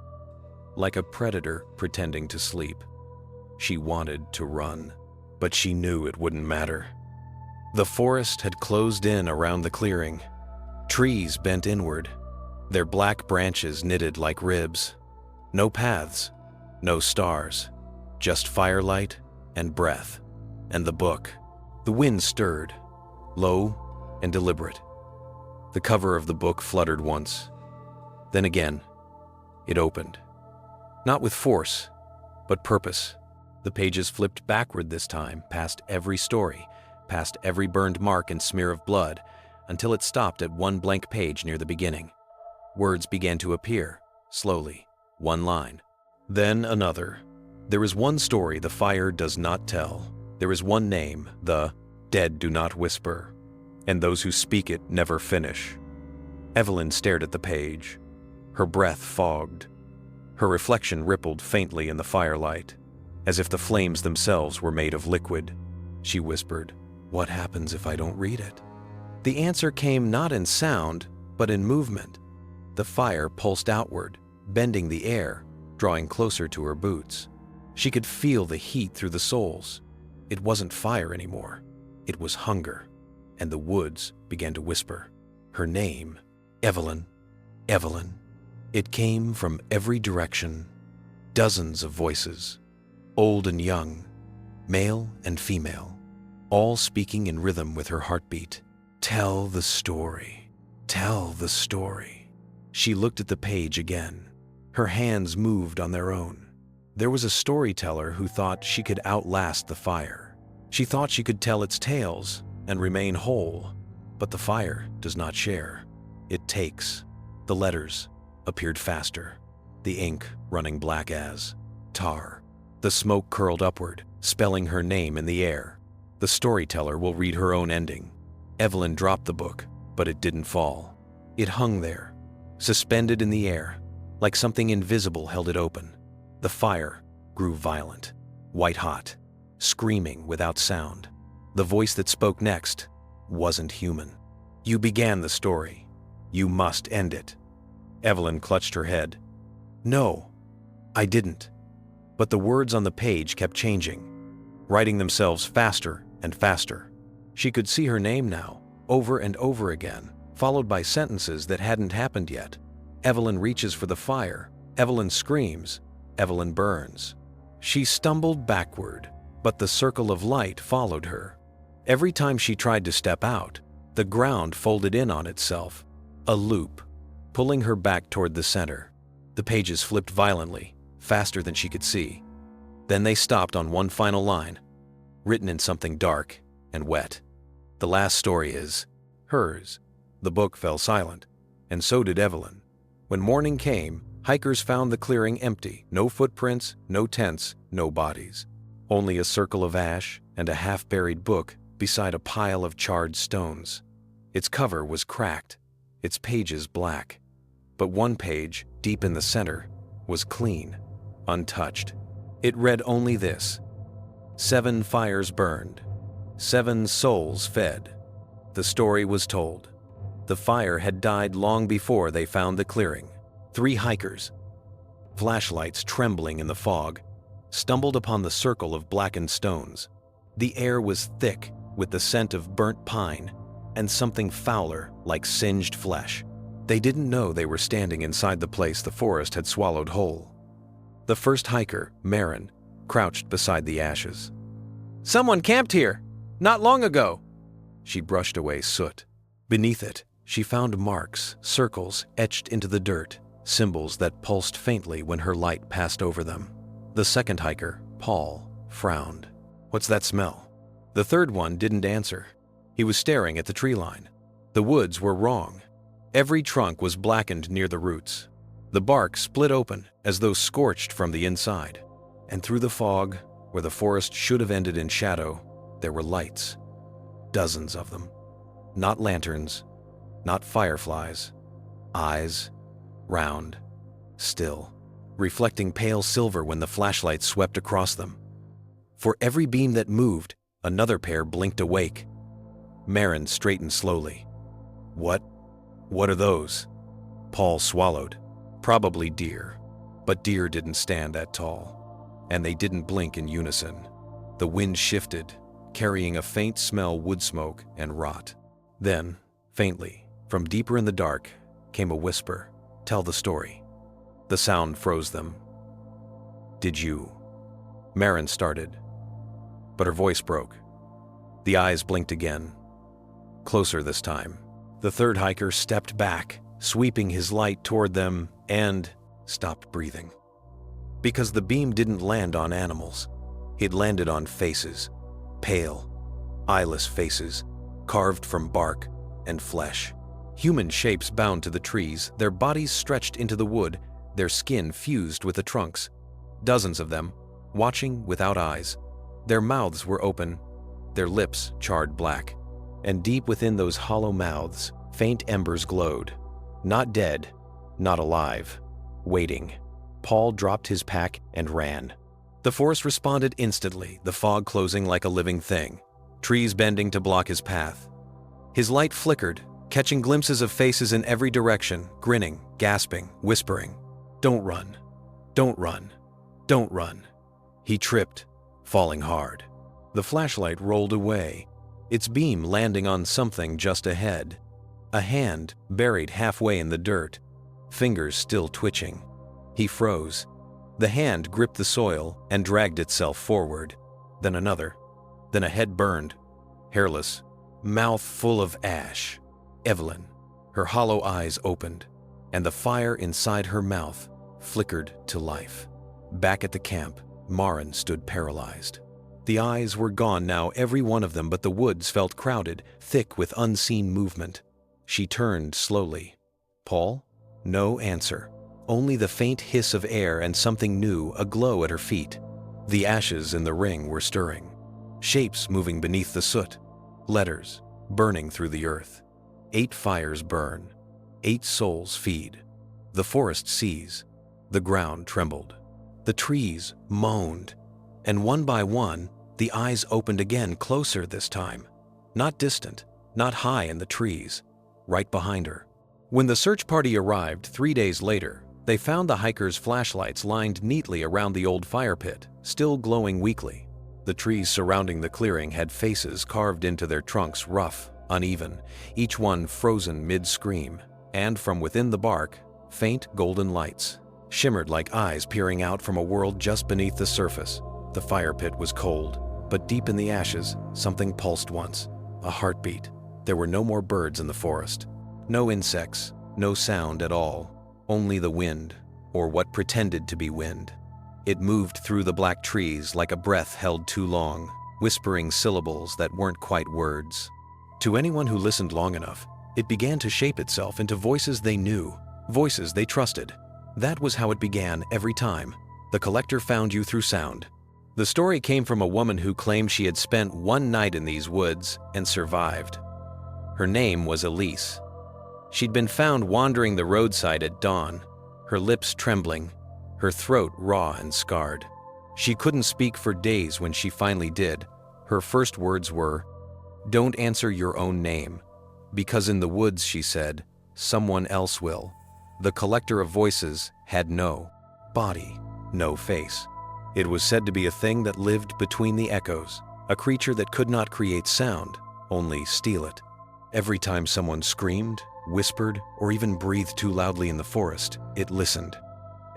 like a predator pretending to sleep. She wanted to run, but she knew it wouldn't matter. The forest had closed in around the clearing. Trees bent inward, their black branches knitted like ribs. No paths, no stars, just firelight and breath. And the book. The wind stirred, low and deliberate. The cover of the book fluttered once. Then again, it opened. Not with force, but purpose. The pages flipped backward this time, past every story, past every burned mark and smear of blood until it stopped at one blank page near the beginning. Words began to appear, slowly, one line, then another. There is one story the fire does not tell. There is one name, the dead do not whisper, and those who speak it never finish. Evelyn stared at the page. Her breath fogged. Her reflection rippled faintly in the firelight, as if the flames themselves were made of liquid. She whispered, "What happens if I don't read it?" The answer came not in sound, but in movement. The fire pulsed outward, bending the air, drawing closer to her boots. She could feel the heat through the soles. It wasn't fire anymore. It was hunger, and the woods began to whisper. Her name, Evelyn, Evelyn. It came from every direction. Dozens of voices, old and young, male and female, all speaking in rhythm with her heartbeat. Tell the story. Tell the story. She looked at the page again. Her hands moved on their own. There was a storyteller who thought she could outlast the fire. She thought she could tell its tales and remain whole, but the fire does not share. It takes. The letters appeared faster, the ink running black as tar. The smoke curled upward, spelling her name in the air. The storyteller will read her own ending. Evelyn dropped the book, but it didn't fall. It hung there, suspended in the air, like something invisible held it open. The fire grew violent, white-hot, screaming without sound. The voice that spoke next wasn't human. You began the story. You must end it. Evelyn clutched her head. No, I didn't. But the words on the page kept changing, writing themselves faster and faster. She could see her name now, over and over again, followed by sentences that hadn't happened yet. Evelyn reaches for the fire. Evelyn screams. Evelyn burns. She stumbled backward, but the circle of light followed her. Every time she tried to step out, the ground folded in on itself, a loop, pulling her back toward the center. The pages flipped violently, faster than she could see. Then they stopped on one final line, written in something dark and wet. The last story is hers. The book fell silent, and so did Evelyn. When morning came, hikers found the clearing empty. No footprints, no tents, no bodies. Only a circle of ash and a half-buried book beside a pile of charred stones. Its cover was cracked, its pages black. But one page, deep in the center, was clean, untouched. It read only this: 7 fires burned, 7 souls fed. The story was told. The fire had died long before they found the clearing. 3 hikers, flashlights trembling in the fog, stumbled upon the circle of blackened stones. The air was thick with the scent of burnt pine and something fouler like singed flesh. They didn't know they were standing inside the place the forest had swallowed whole. The first hiker, Marin, crouched beside the ashes. "Someone camped here, not long ago." She brushed away soot. Beneath it, she found marks, circles etched into the dirt, symbols that pulsed faintly when her light passed over them. The second hiker, Paul, frowned. "What's that smell?" The third one didn't answer. He was staring at the tree line. The woods were wrong. Every trunk was blackened near the roots. The bark split open as though scorched from the inside. And through the fog, where the forest should have ended in shadow, there were lights. Dozens of them. Not lanterns, not fireflies. Eyes, round, still, reflecting pale silver when the flashlight swept across them. For every beam that moved, another pair blinked awake. Marin straightened slowly. What are those?" Paul swallowed. Probably deer. But deer didn't stand that tall. And they didn't blink in unison. The wind shifted, carrying a faint smell wood smoke and rot. Then, faintly, from deeper in the dark, came a whisper. "Tell the story." The sound froze them. "Did you?" Marin started, but her voice broke. The eyes blinked again. Closer this time. The third hiker stepped back, sweeping his light toward them, and stopped breathing. Because the beam didn't land on animals. It landed on faces, pale, eyeless faces, carved from bark and flesh. Human shapes bound to the trees, their bodies stretched into the wood, their skin fused with the trunks. Dozens of them, watching without eyes. Their mouths were open, their lips charred black. And deep within those hollow mouths, faint embers glowed. Not dead, not alive, waiting. Paul dropped his pack and ran. The forest responded instantly, the fog closing like a living thing, trees bending to block his path. His light flickered, catching glimpses of faces in every direction, grinning, gasping, whispering, "Don't run, don't run, don't run." He tripped, falling hard. The flashlight rolled away, its beam landing on something just ahead. A hand buried halfway in the dirt, fingers still twitching. He froze. The hand gripped the soil and dragged itself forward. Then another. Then a head burned, hairless, mouth full of ash. Evelyn. Her hollow eyes opened, and the fire inside her mouth flickered to life. Back at the camp, Maren stood paralyzed. The eyes were gone now, every one of them, but the woods felt crowded, thick with unseen movement. She turned slowly. Paul? No answer. Only the faint hiss of air and something new aglow at her feet. The ashes in the ring were stirring. Shapes moving beneath the soot. Letters burning through the earth. 8 fires burn. 8 souls feed. The forest sees. The ground trembled. The trees moaned. And one by one, the eyes opened again, closer this time. Not distant, not high in the trees, right behind her. When the search party arrived 3 days later, they found the hikers' flashlights lined neatly around the old fire pit, still glowing weakly. The trees surrounding the clearing had faces carved into their trunks, rough, uneven, each one frozen mid-scream, and from within the bark, faint golden lights shimmered like eyes peering out from a world just beneath the surface. The fire pit was cold, but deep in the ashes, something pulsed once, a heartbeat. There were no more birds in the forest, no insects, no sound at all, only the wind, or what pretended to be wind. It moved through the black trees like a breath held too long, whispering syllables that weren't quite words. To anyone who listened long enough, it began to shape itself into voices they knew, voices they trusted. That was how it began every time. The collector found you through sound. The story came from a woman who claimed she had spent one night in these woods and survived. Her name was Elise. She'd been found wandering the roadside at dawn, her lips trembling, her throat raw and scarred. She couldn't speak for days when she finally did. Her first words were, "Don't answer your own name, because in the woods," she said, "someone else will." The collector of voices had no body, no face. It was said to be a thing that lived between the echoes, a creature that could not create sound, only steal it. Every time someone screamed, whispered, or even breathed too loudly in the forest, it listened.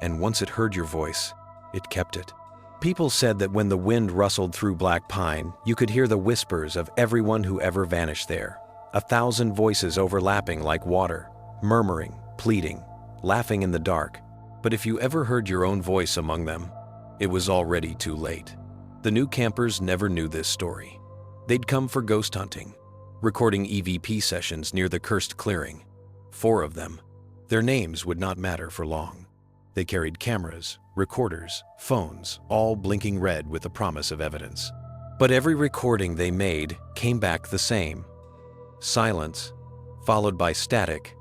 And once it heard your voice, it kept it. People said that when the wind rustled through black pine, you could hear the whispers of everyone who ever vanished there. 1,000 voices overlapping like water, murmuring, pleading, laughing in the dark. But if you ever heard your own voice among them, it was already too late. The new campers never knew this story. They'd come for ghost hunting, recording EVP sessions near the cursed clearing. 4 of them. Their names would not matter for long. They carried cameras, recorders, phones, all blinking red with the promise of evidence. But every recording they made came back the same. Silence, followed by static,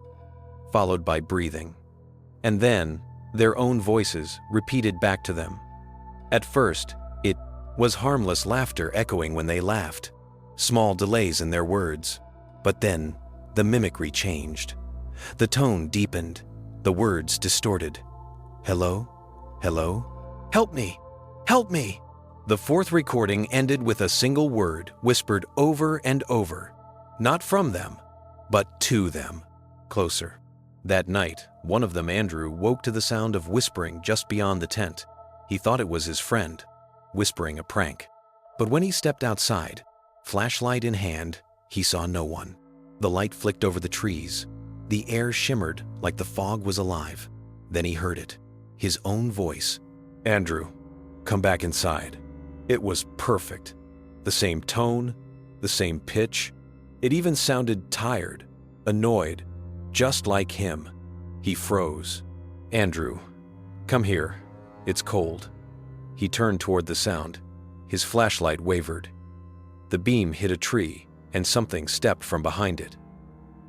followed by breathing. And then, their own voices repeated back to them. At first, it was harmless laughter echoing when they laughed, small delays in their words. But then, the mimicry changed. The tone deepened, the words distorted. "Hello? Hello? Help me! Help me!" The 4th recording ended with a single word whispered over and over. Not from them, but to them. Closer. That night, one of them, Andrew, woke to the sound of whispering just beyond the tent. He thought it was his friend, whispering a prank. But when he stepped outside, flashlight in hand, he saw no one. The light flicked over the trees. The air shimmered like the fog was alive. Then he heard it, his own voice. "Andrew, come back inside." It was perfect. The same tone, the same pitch. It even sounded tired, annoyed, just like him. He froze. "Andrew, come here. It's cold." He turned toward the sound. His flashlight wavered. The beam hit a tree, and something stepped from behind it.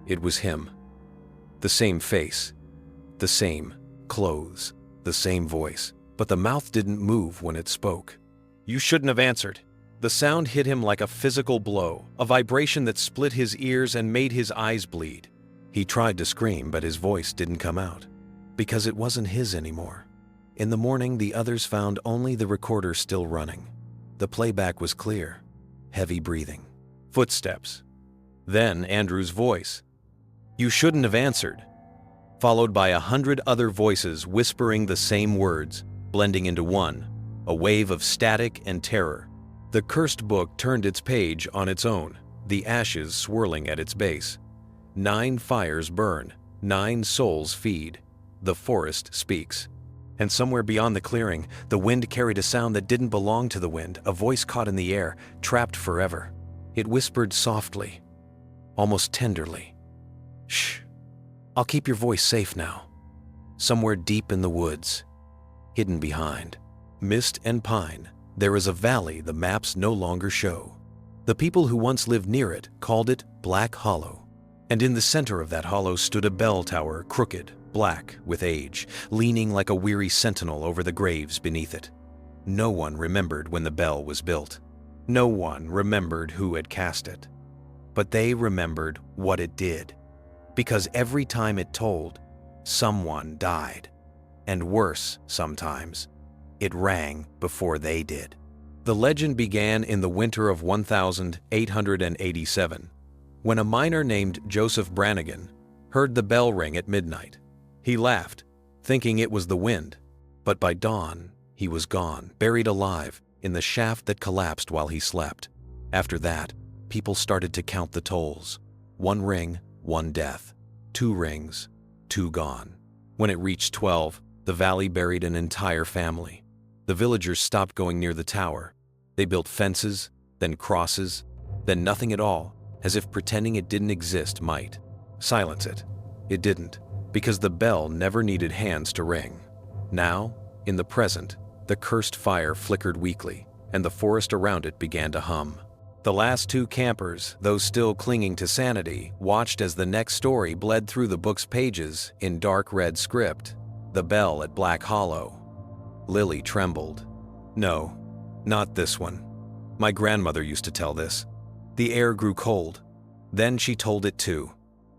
It was him. The same face, the same clothes, the same voice, but the mouth didn't move when it spoke. "You shouldn't have answered." The sound hit him like a physical blow, a vibration that split his ears and made his eyes bleed. He tried to scream, but his voice didn't come out, because it wasn't his anymore. In the morning, the others found only the recorder still running. The playback was clear, heavy breathing, footsteps. Then Andrew's voice. "You shouldn't have answered," followed by 100 other voices whispering the same words, blending into one, a wave of static and terror. The cursed book turned its page on its own, the ashes swirling at its base. 9 fires burn, 9 souls feed. The forest speaks. And somewhere beyond the clearing, the wind carried a sound that didn't belong to the wind, a voice caught in the air, trapped forever. It whispered softly, almost tenderly. "Shh, I'll keep your voice safe now." Somewhere deep in the woods, hidden behind mist and pine, there is a valley the maps no longer show. The people who once lived near it called it Black Hollow. And in the center of that hollow stood a bell tower, crooked, black with age, leaning like a weary sentinel over the graves beneath it. No one remembered when the bell was built. No one remembered who had cast it. But they remembered what it did. Because every time it tolled, someone died. And worse, sometimes, it rang before they did. The legend began in the winter of 1887, when a miner named Joseph Brannigan heard the bell ring at midnight. He laughed, thinking it was the wind, but by dawn, he was gone, buried alive in the shaft that collapsed while he slept. After that, people started to count the tolls. 1 ring, 1 death. 2 rings, 2 gone. When it reached 12, the valley buried an entire family. The villagers stopped going near the tower. They built fences, then crosses, then nothing at all, as if pretending it didn't exist might silence it. It didn't, because the bell never needed hands to ring. Now, in the present, the cursed fire flickered weakly, and the forest around it began to hum. The last 2 campers, those still clinging to sanity, watched as the next story bled through the book's pages in dark red script. The bell at Black Hollow. Lily trembled. "No, not this one. My grandmother used to tell this." The air grew cold. Then she told it too.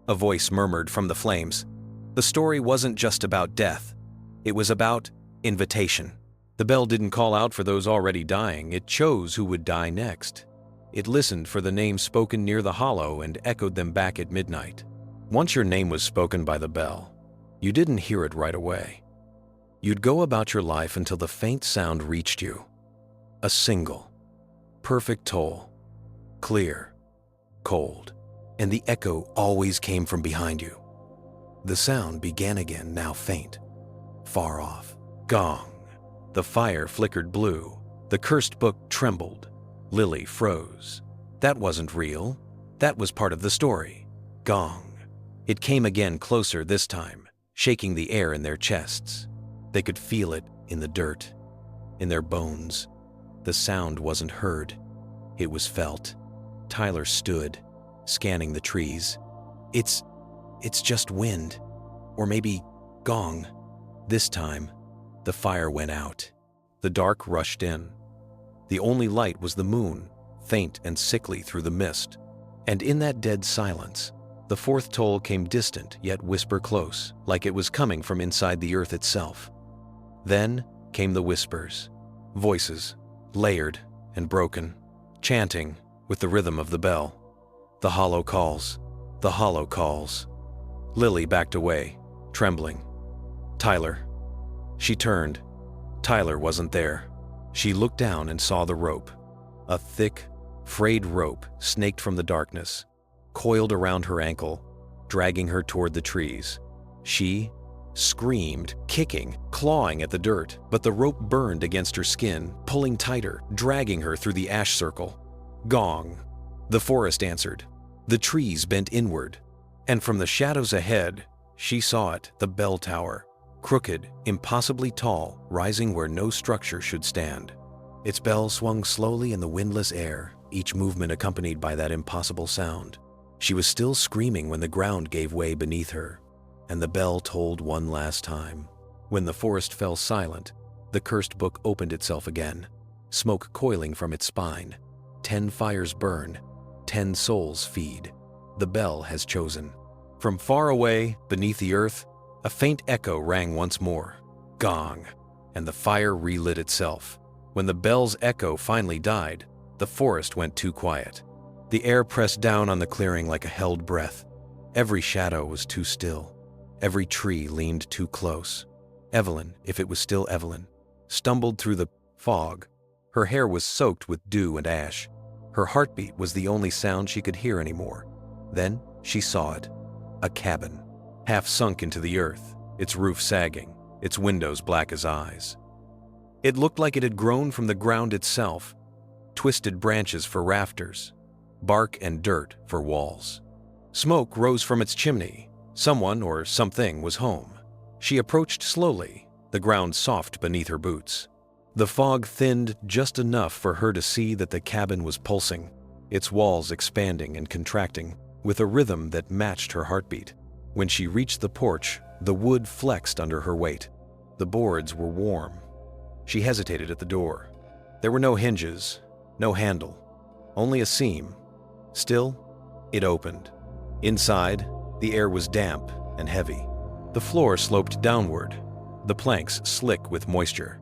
A voice murmured from the flames. The story wasn't just about death. It was about invitation. The bell didn't call out for those already dying. It chose who would die next. It listened for the names spoken near the hollow and echoed them back at midnight. Once your name was spoken by the bell, you didn't hear it right away. You'd go about your life until the faint sound reached you. A single, perfect toll. Clear, cold, and the echo always came from behind you. The sound began again, now faint, far off. Gong. The fire flickered blue. The cursed book trembled. Lily froze. That wasn't real. That was part of the story. Gong. It came again, closer this time, shaking the air in their chests. They could feel it in the dirt, in their bones. The sound wasn't heard. It was felt. Tyler stood, scanning the trees. It's just wind. Or maybe gong. This time, the fire went out. The dark rushed in. The only light was the moon, faint and sickly through the mist. And in that dead silence, the 4th toll came distant yet whisper close, like it was coming from inside the earth itself. Then came the whispers. Voices, layered and broken, chanting with the rhythm of the bell. The hollow calls. The hollow calls. Lily backed away, trembling. Tyler. She turned. Tyler wasn't there. She looked down and saw the rope. A thick, frayed rope snaked from the darkness, coiled around her ankle, dragging her toward the trees. She screamed, kicking, clawing at the dirt, but the rope burned against her skin, pulling tighter, dragging her through the ash circle. Gong. The forest answered. The trees bent inward, and from the shadows ahead, she saw it, the bell tower, crooked, impossibly tall, rising where no structure should stand. Its bell swung slowly in the windless air, each movement accompanied by that impossible sound. She was still screaming when the ground gave way beneath her, and the bell tolled one last time. When the forest fell silent, the cursed book opened itself again, smoke coiling from its spine. 10 fires burn, 10 souls feed. The bell has chosen. From far away, beneath the earth, a faint echo rang once more. Gong, and the fire relit itself. When the bell's echo finally died, the forest went too quiet. The air pressed down on the clearing like a held breath. Every shadow was too still. Every tree leaned too close. Evelyn, if it was still Evelyn, stumbled through the fog. Her hair was soaked with dew and ash. Her heartbeat was the only sound she could hear anymore. Then she saw it. A cabin, half sunk into the earth, its roof sagging, its windows black as eyes. It looked like it had grown from the ground itself, twisted branches for rafters, bark and dirt for walls. Smoke rose from its chimney. Someone or something was home. She approached slowly, the ground soft beneath her boots. The fog thinned just enough for her to see that the cabin was pulsing, its walls expanding and contracting with a rhythm that matched her heartbeat. When she reached the porch, the wood flexed under her weight. The boards were warm. She hesitated at the door. There were no hinges, no handle, only a seam. Still, it opened. Inside, the air was damp and heavy. The floor sloped downward, the planks slick with moisture.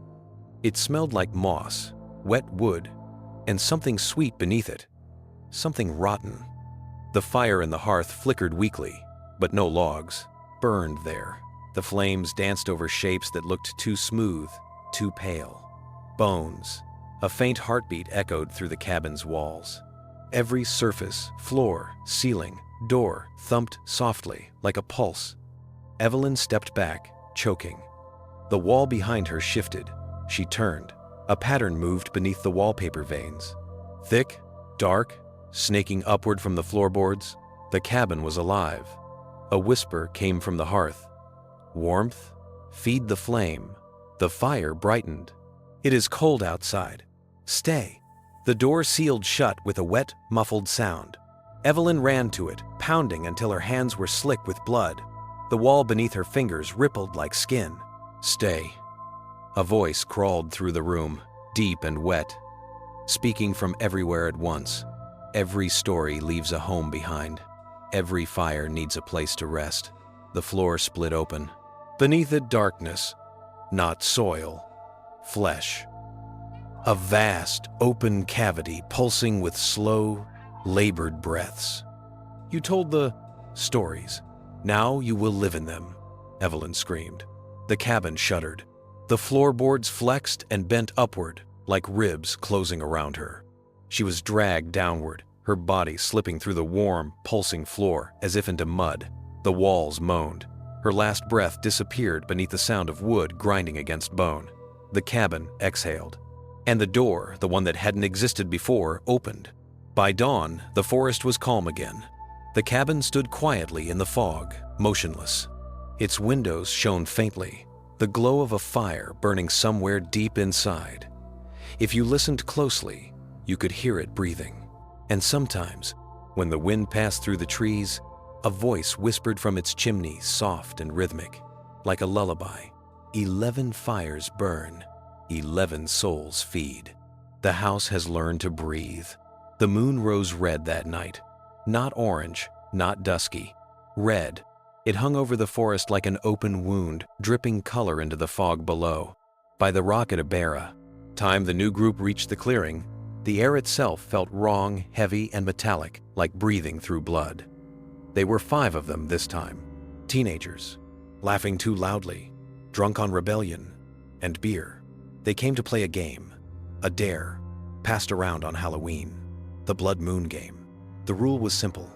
It smelled like moss, wet wood, and something sweet beneath it, something rotten. The fire in the hearth flickered weakly, but no logs burned there. The flames danced over shapes that looked too smooth, too pale. Bones. A faint heartbeat echoed through the cabin's walls. Every surface, floor, ceiling, door thumped softly, like a pulse. Evelyn stepped back, choking. The wall behind her shifted. She turned. A pattern moved beneath the wallpaper veins. Thick, dark, snaking upward from the floorboards. The cabin was alive. A whisper came from the hearth. Warmth? Feed the flame. The fire brightened. It is cold outside. Stay. The door sealed shut with a wet, muffled sound. Evelyn ran to it, pounding until her hands were slick with blood. The wall beneath her fingers rippled like skin. Stay. A voice crawled through the room, deep and wet, speaking from everywhere at once. Every story leaves a home behind. Every fire needs a place to rest. The floor split open. Beneath it, darkness, not soil, flesh. A vast, open cavity pulsing with slow, labored breaths. You told the stories. Now you will live in them, Evelyn screamed. The cabin shuddered. The floorboards flexed and bent upward, like ribs closing around her. She was dragged downward, her body slipping through the warm, pulsing floor as if into mud. The walls moaned. Her last breath disappeared beneath the sound of wood grinding against bone. The cabin exhaled. And the door, the one that hadn't existed before, opened. By dawn, the forest was calm again. The cabin stood quietly in the fog, motionless. Its windows shone faintly, the glow of a fire burning somewhere deep inside. If you listened closely, you could hear it breathing. And sometimes, when the wind passed through the trees, a voice whispered from its chimney, soft and rhythmic, like a lullaby. 11 fires burn, 11 souls feed. The house has learned to breathe. The moon rose red that night. Not orange, not dusky. Red. It hung over the forest like an open wound, dripping color into the fog below. By the rock at Ibarra, time the new group reached the clearing, the air itself felt wrong, heavy, and metallic, like breathing through blood. They were 5 of them this time. Teenagers. Laughing too loudly. Drunk on rebellion. And beer. They came to play a game. A dare. Passed around on Halloween. The Blood Moon game. The rule was simple.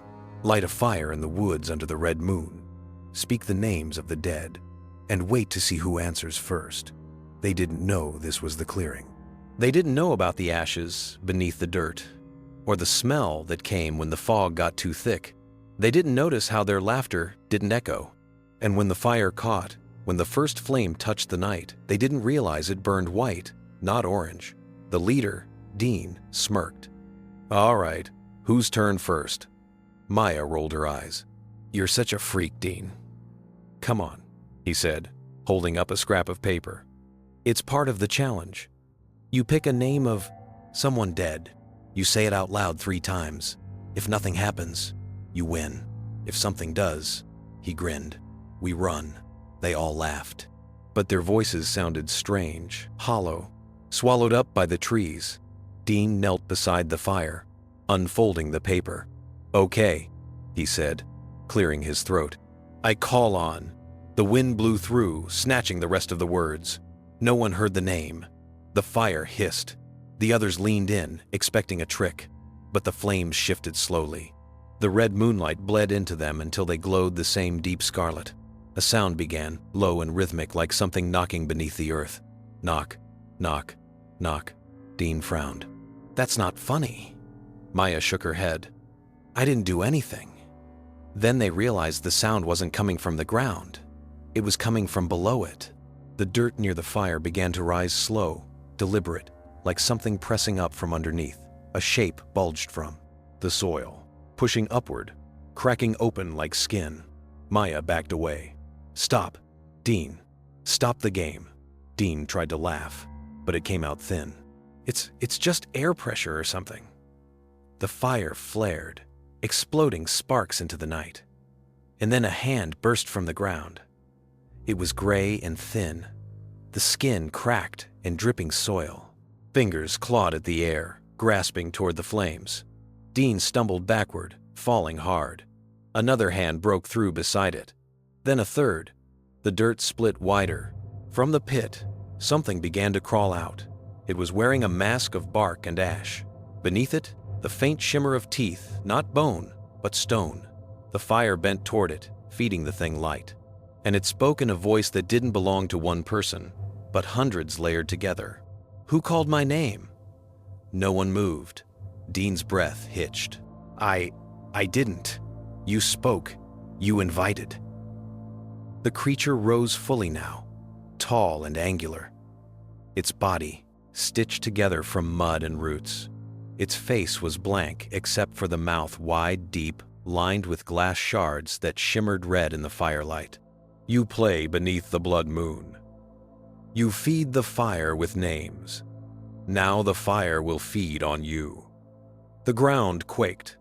Light a fire in the woods under the red moon. Speak the names of the dead. And wait to see who answers first. They didn't know this was the clearing. They didn't know about the ashes beneath the dirt. or the smell that came when the fog got too thick. They didn't notice how their laughter didn't echo. And when the fire caught, when the first flame touched the night, they didn't realize it burned white, not orange. The leader, Dean, smirked. "All right, whose turn first?" Maya rolled her eyes. "You're such a freak, Dean." "Come on," he said, holding up a scrap of paper. "It's part of the challenge. You pick a name of someone dead. You say it out loud 3 times. If nothing happens, you win. If something does," he grinned, "we run." They all laughed. But their voices sounded strange, hollow, swallowed up by the trees. Dean knelt beside the fire, unfolding the paper. "Okay," he said, clearing his throat. "I call on." The wind blew through, snatching the rest of the words. No one heard the name. The fire hissed. The others leaned in, expecting a trick, but the flames shifted slowly. The red moonlight bled into them until they glowed the same deep scarlet. A sound began, low and rhythmic, like something knocking beneath the earth. Knock, knock, knock. Dean frowned. "That's not funny." Maya shook her head. "I didn't do anything." Then they realized the sound wasn't coming from the ground. It was coming from below it. The dirt near the fire began to rise slow, deliberate, like something pressing up from underneath. A shape bulged from the soil, pushing upward, cracking open like skin. Maya backed away. "Stop, Dean. Stop the game." Dean tried to laugh, but it came out thin. It's just air pressure or something." The fire flared, exploding sparks into the night. And then a hand burst from the ground. It was gray and thin, the skin cracked and dripping soil. Fingers clawed at the air, grasping toward the flames. Dean stumbled backward, falling hard. Another hand broke through beside it. Then a third. The dirt split wider. From the pit, something began to crawl out. It was wearing a mask of bark and ash. Beneath it, the faint shimmer of teeth, not bone, but stone. The fire bent toward it, feeding the thing light. And it spoke in a voice that didn't belong to one person, but hundreds layered together. "Who called my name?" No one moved. Dean's breath hitched. I didn't. You spoke. You invited." The creature rose fully now, tall and angular. Its body, stitched together from mud and roots. Its face was blank except for the mouth wide, deep, lined with glass shards that shimmered red in the firelight. "You play beneath the blood moon. You feed the fire with names. Now the fire will feed on you." The ground quaked.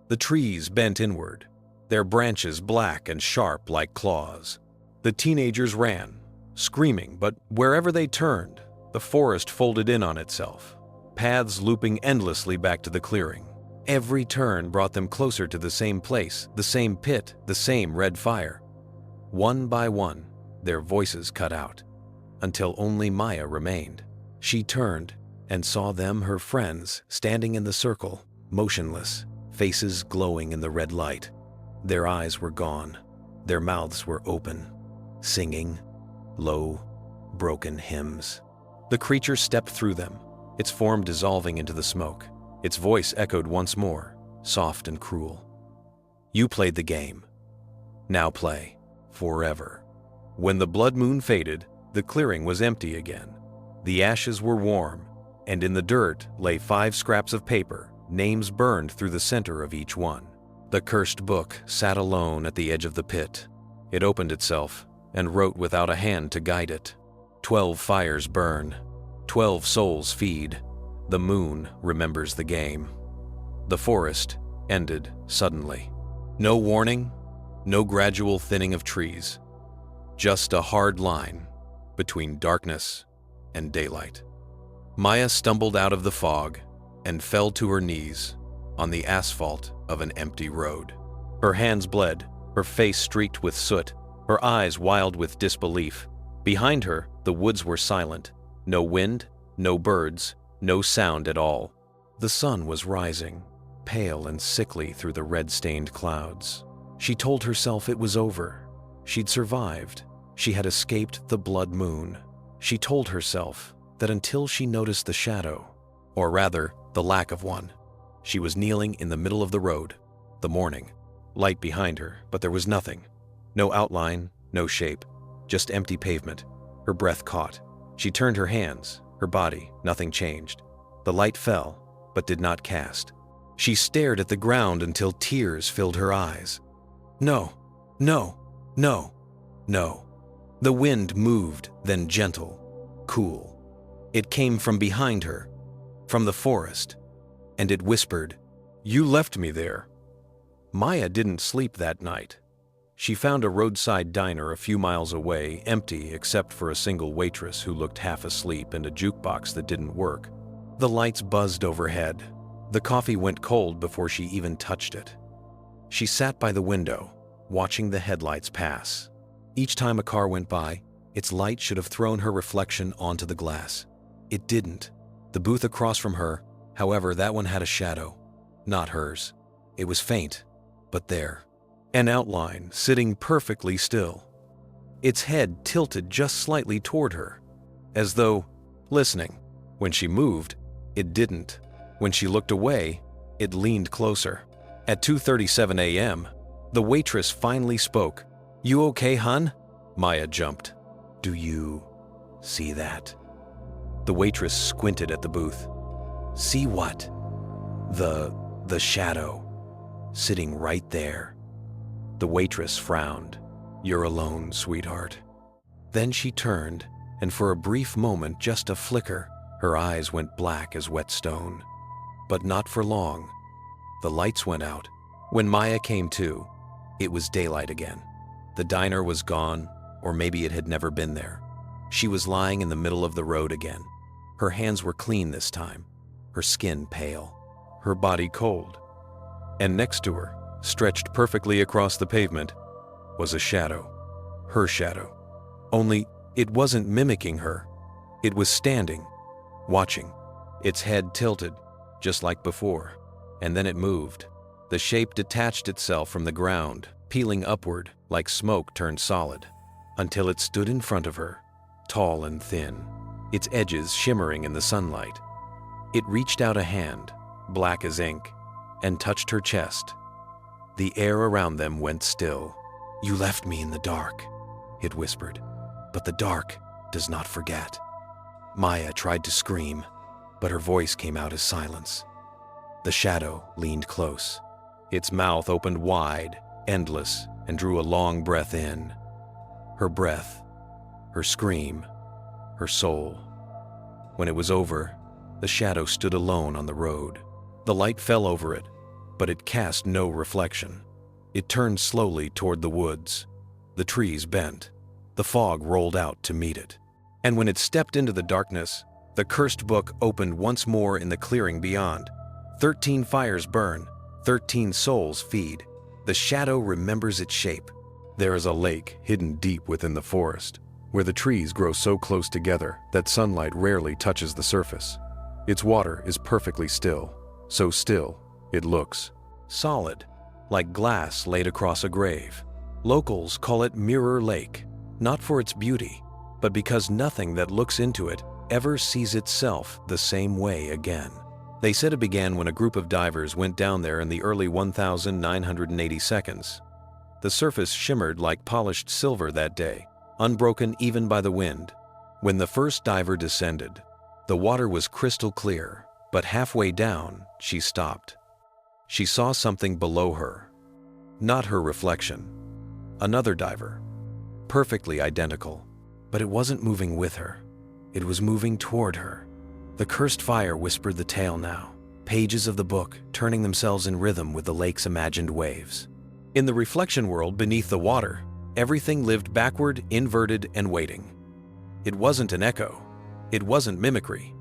The trees bent inward, their branches black and sharp like claws. The teenagers ran, screaming, but wherever they turned, the forest folded in on itself, paths looping endlessly back to the clearing. Every turn brought them closer to the same place, the same pit, the same red fire. One by one, their voices cut out, until only Maya remained. She turned and saw them, her friends, standing in the circle, motionless, faces glowing in the red light. Their eyes were gone. Their mouths were open, singing low, broken hymns. The creature stepped through them, its form dissolving into the smoke. Its voice echoed once more, soft and cruel. "You played the game. Now play, forever." When the blood moon faded, the clearing was empty again. The ashes were warm, and in the dirt lay 5 scraps of paper, names burned through the center of each one. The cursed book sat alone at the edge of the pit. It opened itself and wrote without a hand to guide it. 12 fires burn, 12 souls feed. The moon remembers the game. The forest ended suddenly. No warning, no gradual thinning of trees. Just a hard line between darkness and daylight. Maya stumbled out of the fog and fell to her knees on the asphalt of an empty road. Her hands bled, her face streaked with soot, her eyes wild with disbelief. Behind her, the woods were silent. No wind, no birds, no sound at all. The sun was rising, pale and sickly through the red-stained clouds. She told herself it was over. She'd survived. She had escaped the blood moon. She told herself that until she noticed the shadow, or rather, the lack of one, She was kneeling in the middle of the road. The morning. Light behind her, but there was nothing. No outline, no shape, just empty pavement. Her breath caught. She turned her hands, her body, nothing changed. The light fell, but did not cast. She stared at the ground until tears filled her eyes. No, no, no, no. The wind moved, then gentle, cool. It came from behind her, from the forest, and it whispered, "You left me there." Maya didn't sleep that night. She found a roadside diner a few miles away, empty except for a single waitress who looked half asleep and a jukebox that didn't work. The lights buzzed overhead. The coffee went cold before she even touched it. She sat by the window, watching the headlights pass. Each time a car went by, its light should have thrown her reflection onto the glass. It didn't. The booth across from her, however, that one had a shadow. Not hers. It was faint, but there. An outline, sitting perfectly still. Its head tilted just slightly toward her, as though listening. When she moved, it didn't. When she looked away, it leaned closer. At 2:37 a.m., the waitress finally spoke. "You okay, hun?" Maya jumped. "Do you see that?" The waitress squinted at the booth. "See what?" The shadow. Sitting right there." The waitress frowned. "You're alone, sweetheart." Then she turned, and for a brief moment, just a flicker, her eyes went black as wet stone. But not for long. The lights went out. When Maya came to, it was daylight again. The diner was gone, or maybe it had never been there. She was lying in the middle of the road again. Her hands were clean this time, her skin pale, her body cold. And next to her, stretched perfectly across the pavement, was a shadow. Her shadow. Only it wasn't mimicking her. It was standing, watching, its head tilted, just like before. And then it moved. The shape detached itself from the ground, peeling upward like smoke turned solid, until it stood in front of her, tall and thin, its edges shimmering in the sunlight. It reached out a hand, black as ink, and touched her chest. The air around them went still. "You left me in the dark," it whispered, "but the dark does not forget." Maya tried to scream, but her voice came out as silence. The shadow leaned close. Its mouth opened wide, endless, and drew a long breath in. Her breath, her scream, her soul. When it was over, the shadow stood alone on the road. The light fell over it, but it cast no reflection. It turned slowly toward the woods. The trees bent. The fog rolled out to meet it. And when it stepped into the darkness, the cursed book opened once more in the clearing beyond. 13 fires burn, 13 souls feed. The shadow remembers its shape. There is a lake hidden deep within the forest, where the trees grow so close together that sunlight rarely touches the surface. Its water is perfectly still, so still it looks solid, like glass laid across a grave. Locals call it Mirror Lake, not for its beauty, but because nothing that looks into it ever sees itself the same way again. They said it began when a group of divers went down there in the early 1980 seconds. The surface shimmered like polished silver that day, unbroken even by the wind. When the first diver descended, the water was crystal clear, but halfway down, she stopped. She saw something below her. Not her reflection. Another diver. Perfectly identical. But it wasn't moving with her. It was moving toward her. The cursed fire whispered the tale now, pages of the book turning themselves in rhythm with the lake's imagined waves. In the reflection world beneath the water, everything lived backward, inverted, and waiting. It wasn't an echo. It wasn't mimicry.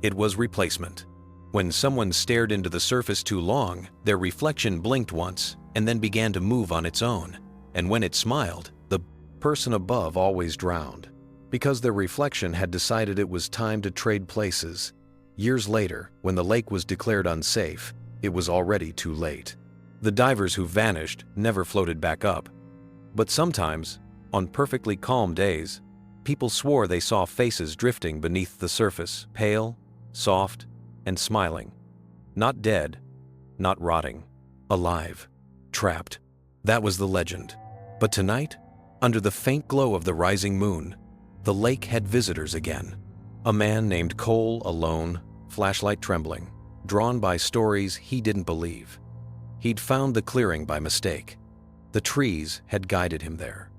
It was replacement. When someone stared into the surface too long, their reflection blinked once and then began to move on its own. And when it smiled, the person above always drowned. Because their reflection had decided it was time to trade places. Years later, when the lake was declared unsafe, it was already too late. The divers who vanished never floated back up. But sometimes, on perfectly calm days, people swore they saw faces drifting beneath the surface, pale, soft, and smiling. Not dead, not rotting. Alive. Trapped. That was the legend. But tonight, under the faint glow of the rising moon, the lake had visitors again. A man named Cole, alone, flashlight trembling, drawn by stories he didn't believe. He'd found the clearing by mistake. The trees had guided him there.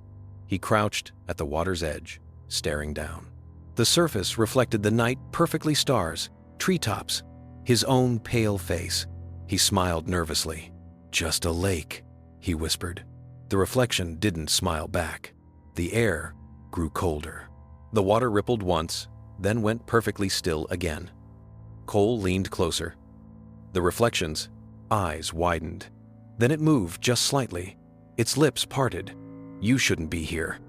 He crouched at the water's edge, staring down. The surface reflected the night perfectly: stars, treetops, his own pale face. He smiled nervously. "Just a lake," he whispered. The reflection didn't smile back. The air grew colder. The water rippled once, then went perfectly still again. Cole leaned closer. The reflection's eyes widened. Then it moved just slightly. Its lips parted. "You shouldn't be here."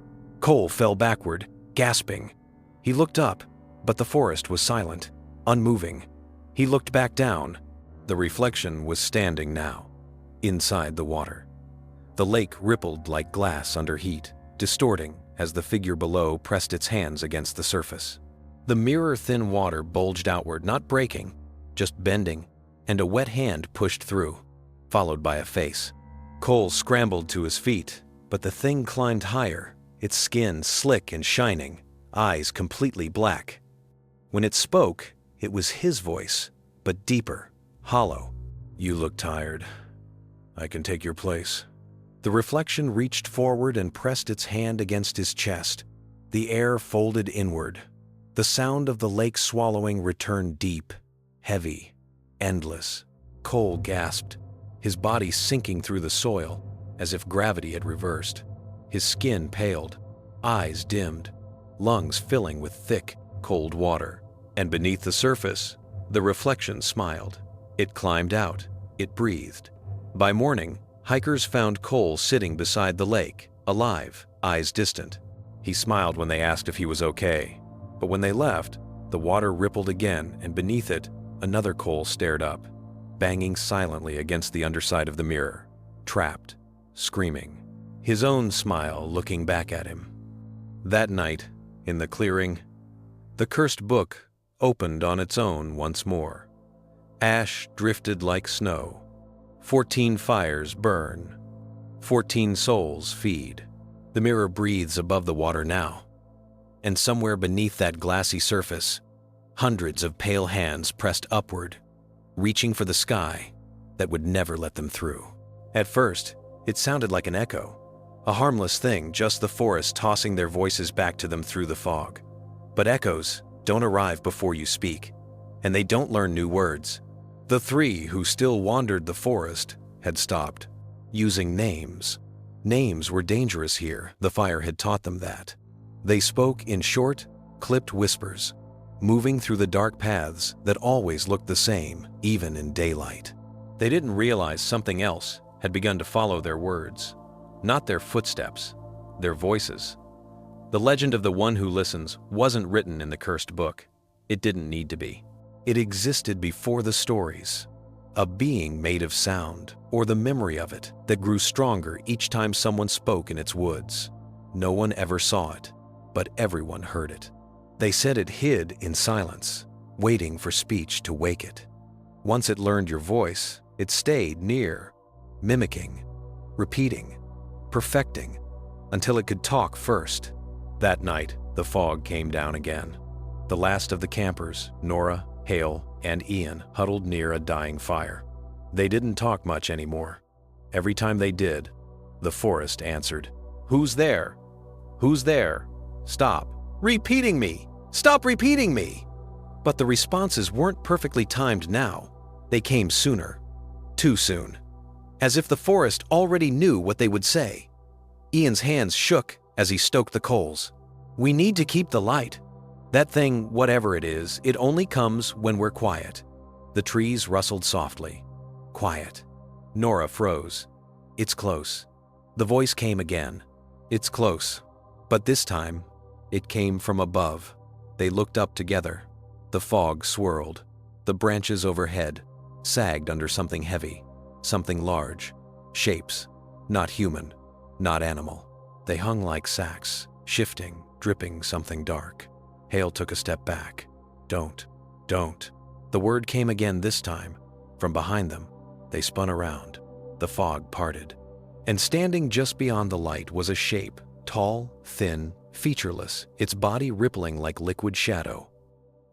Cole fell backward, gasping. He looked up, but the forest was silent, unmoving. He looked back down. The reflection was standing now, inside the water. The lake rippled like glass under heat, distorting as the figure below pressed its hands against the surface. The mirror-thin water bulged outward, not breaking, just bending, and a wet hand pushed through, followed by a face. Cole scrambled to his feet, but the thing climbed higher, its skin slick and shining, eyes completely black. When it spoke, it was his voice, but deeper, hollow. "You look tired. I can take your place." The reflection reached forward and pressed its hand against his chest. The air folded inward. The sound of the lake swallowing returned deep, heavy, endless. Cole gasped, his body sinking through the soil, as if gravity had reversed. His skin paled, eyes dimmed, lungs filling with thick, cold water. And beneath the surface, the reflection smiled. It climbed out. It breathed. By morning, hikers found Cole sitting beside the lake, alive, eyes distant. He smiled when they asked if he was okay. But when they left, the water rippled again, and beneath it, another Cole stared up, banging silently against the underside of the mirror, trapped, screaming. His own smile looking back at him. That night, in the clearing, the cursed book opened on its own once more. Ash drifted like snow. 14 fires burn. 14 souls feed. The mirror breathes above the water now. And somewhere beneath that glassy surface, hundreds of pale hands pressed upward, reaching for the sky that would never let them through. At first, it sounded like an echo, a harmless thing, just the forest tossing their voices back to them through the fog. But echoes don't arrive before you speak, and they don't learn new words. The three who still wandered the forest had stopped using names. Names were dangerous here, the fire had taught them that. They spoke in short, clipped whispers, moving through the dark paths that always looked the same, even in daylight. They didn't realize something else had begun to follow their words. Not their footsteps, their voices. The legend of the one who listens wasn't written in the cursed book. It didn't need to be. It existed before the stories. A being made of sound, or the memory of it, that grew stronger each time someone spoke in its woods. No one ever saw it, but everyone heard it. They said it hid in silence, waiting for speech to wake it. Once it learned your voice, it stayed near, mimicking, repeating, perfecting, until it could talk first. That night, the fog came down again. The last of the campers, Nora, Hale, and Ian, huddled near a dying fire. They didn't talk much anymore. Every time they did, the forest answered, "Who's there? Who's there? Stop repeating me! Stop repeating me!" But the responses weren't perfectly timed now. They came sooner. Too soon. As if the forest already knew what they would say. Ian's hands shook as he stoked the coals. "We need to keep the light. That thing, whatever it is, it only comes when we're quiet." The trees rustled softly. Quiet. Nora froze. "It's close." The voice came again. "It's close." But this time, it came from above. They looked up together. The fog swirled. The branches overhead sagged under something heavy, something large. Shapes. Not human. Not animal. They hung like sacks, shifting, dripping something dark. Hale took a step back. Don't. The word came again this time, from behind them. They spun around. The fog parted. And standing just beyond the light was a shape, tall, thin, featureless, its body rippling like liquid shadow.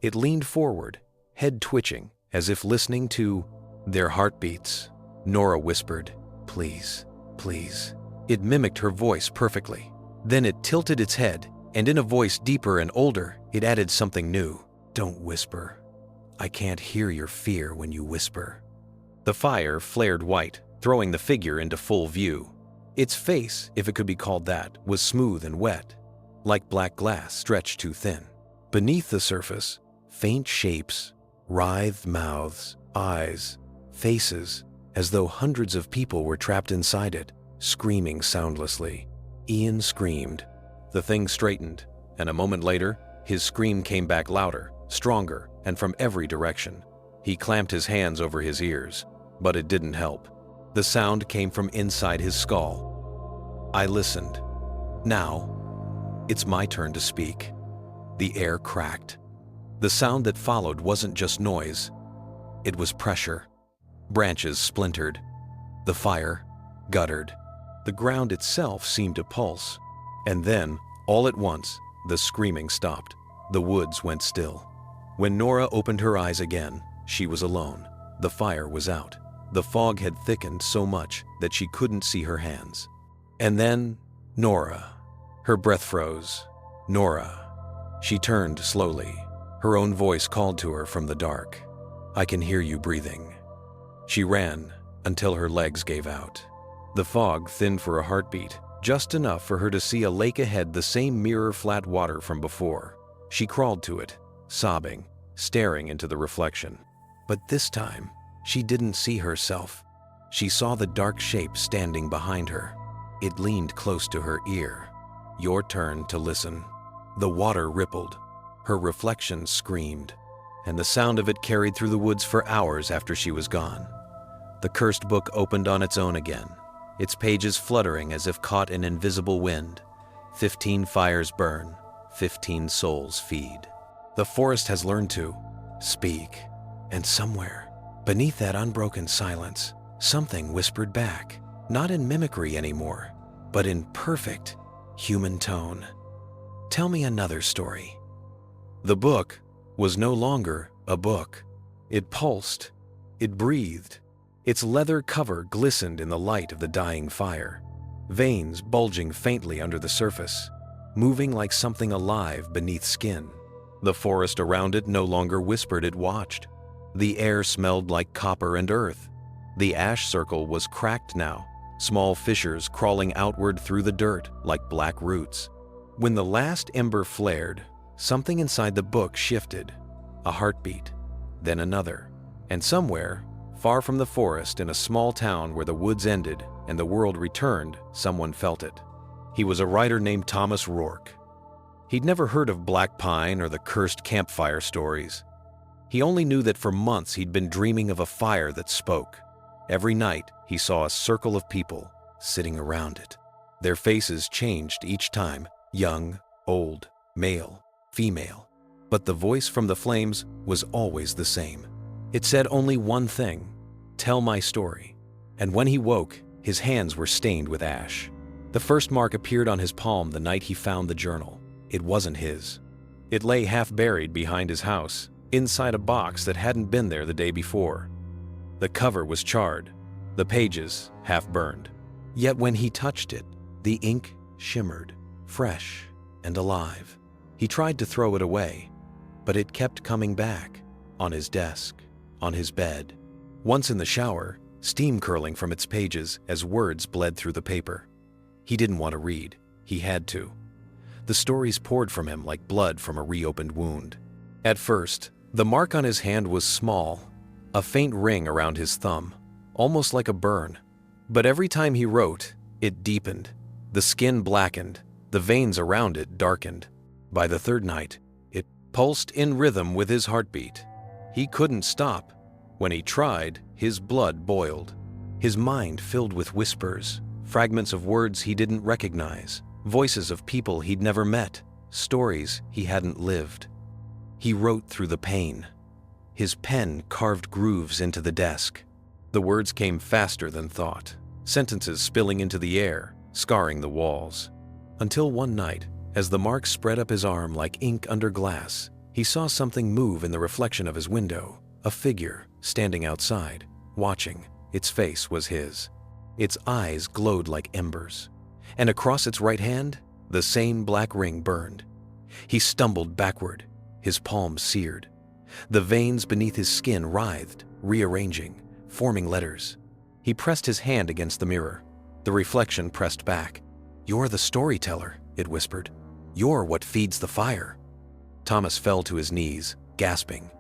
It leaned forward, head twitching, as if listening to their heartbeats. Nora whispered, "Please, please." It mimicked her voice perfectly. Then it tilted its head, and in a voice deeper and older, it added something new. "Don't whisper. I can't hear your fear when you whisper." The fire flared white, throwing the figure into full view. Its face, if it could be called that, was smooth and wet, like black glass stretched too thin. Beneath the surface, faint shapes, writhed mouths, eyes, faces, as though hundreds of people were trapped inside it, screaming soundlessly. Ian screamed. The thing straightened, and a moment later, his scream came back louder, stronger, and from every direction. He clamped his hands over his ears, but it didn't help. The sound came from inside his skull. I listened. Now, it's my turn to speak. The air cracked. The sound that followed wasn't just noise. It was pressure. Branches splintered. The fire guttered. The ground itself seemed to pulse. And then, all at once, the screaming stopped. The woods went still. When Nora opened her eyes again, she was alone. The fire was out. The fog had thickened so much that she couldn't see her hands. And then, Nora. Her breath froze. Nora. She turned slowly. Her own voice called to her from the dark. "I can hear you breathing." She ran until her legs gave out. The fog thinned for a heartbeat, just enough for her to see a lake ahead, the same mirror-flat water from before. She crawled to it, sobbing, staring into the reflection. But this time, she didn't see herself. She saw the dark shape standing behind her. It leaned close to her ear. "Your turn to listen." The water rippled. Her reflection screamed, and the sound of it carried through the woods for hours after she was gone. The cursed book opened on its own again, its pages fluttering as if caught in invisible wind. 15 fires burn, 15 souls feed. The forest has learned to speak, and somewhere, beneath that unbroken silence, something whispered back, not in mimicry anymore, but in perfect human tone. "Tell me another story." The book was no longer a book. It pulsed. It breathed. Its leather cover glistened in the light of the dying fire, veins bulging faintly under the surface, moving like something alive beneath skin. The forest around it no longer whispered, it watched. The air smelled like copper and earth. The ash circle was cracked now, small fissures crawling outward through the dirt like black roots. When the last ember flared, something inside the book shifted. A heartbeat, then another. And somewhere, far from the forest, in a small town where the woods ended and the world returned, someone felt it. He was a writer named Thomas Rourke. He'd never heard of Black Pine or the cursed Campfire stories. He only knew that for months he'd been dreaming of a fire that spoke. Every night, he saw a circle of people sitting around it. Their faces changed each time, young, old, male, female. But the voice from the flames was always the same. It said only one thing: "Tell my story." And when he woke, his hands were stained with ash. The first mark appeared on his palm the night he found the journal. It wasn't his. It lay half buried behind his house, inside a box that hadn't been there the day before. The cover was charred, the pages half burned. Yet when he touched it, the ink shimmered, fresh and alive. He tried to throw it away, but it kept coming back, on his desk, on his bed. Once in the shower, steam curling from its pages as words bled through the paper. He didn't want to read. He had to. The stories poured from him like blood from a reopened wound. At first, the mark on his hand was small, a faint ring around his thumb, almost like a burn. But every time he wrote, it deepened. The skin blackened, the veins around it darkened. By the third night, it pulsed in rhythm with his heartbeat. He couldn't stop. When he tried, his blood boiled. His mind filled with whispers, fragments of words he didn't recognize, voices of people he'd never met, stories he hadn't lived. He wrote through the pain. His pen carved grooves into the desk. The words came faster than thought, sentences spilling into the air, scarring the walls. Until one night, as the mark spread up his arm like ink under glass, he saw something move in the reflection of his window, a figure standing outside, watching. Its face was his. Its eyes glowed like embers, and across its right hand, the same black ring burned. He stumbled backward, his palms seared. The veins beneath his skin writhed, rearranging, forming letters. He pressed his hand against the mirror. The reflection pressed back. "You're the storyteller," it whispered. "You're what feeds the fire." Thomas fell to his knees, gasping.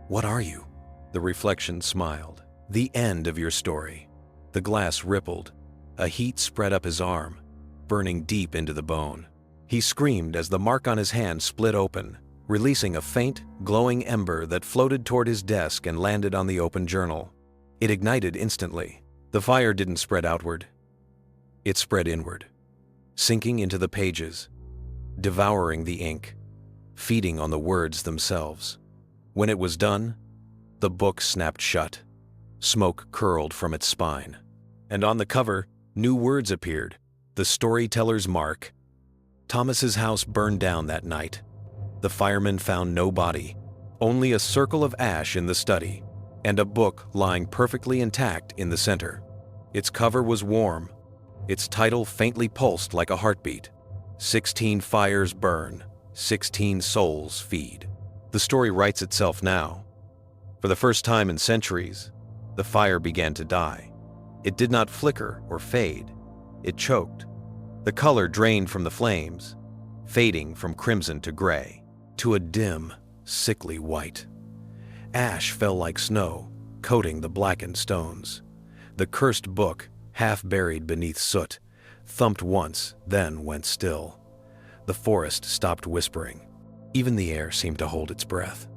"What are you?" The reflection smiled. "The end of your story." The glass rippled. A heat spread up his arm, burning deep into the bone. He screamed as the mark on his hand split open, releasing a faint, glowing ember that floated toward his desk and landed on the open journal. It ignited instantly. The fire didn't spread outward. It spread inward, sinking into the pages, devouring the ink, feeding on the words themselves. When it was done, the book snapped shut. Smoke curled from its spine. And on the cover, new words appeared. The storyteller's mark. Thomas's house burned down that night. The firemen found no body, only a circle of ash in the study, and a book lying perfectly intact in the center. Its cover was warm. Its title faintly pulsed like a heartbeat. 16 fires burn, 16 souls feed. The story writes itself now. For the first time in centuries, the fire began to die. It did not flicker or fade. It choked. The color drained from the flames, fading from crimson to gray, to a dim, sickly white. Ash fell like snow, coating the blackened stones. The cursed book, half buried beneath soot, thumped once, then went still. The forest stopped whispering. Even the air seemed to hold its breath.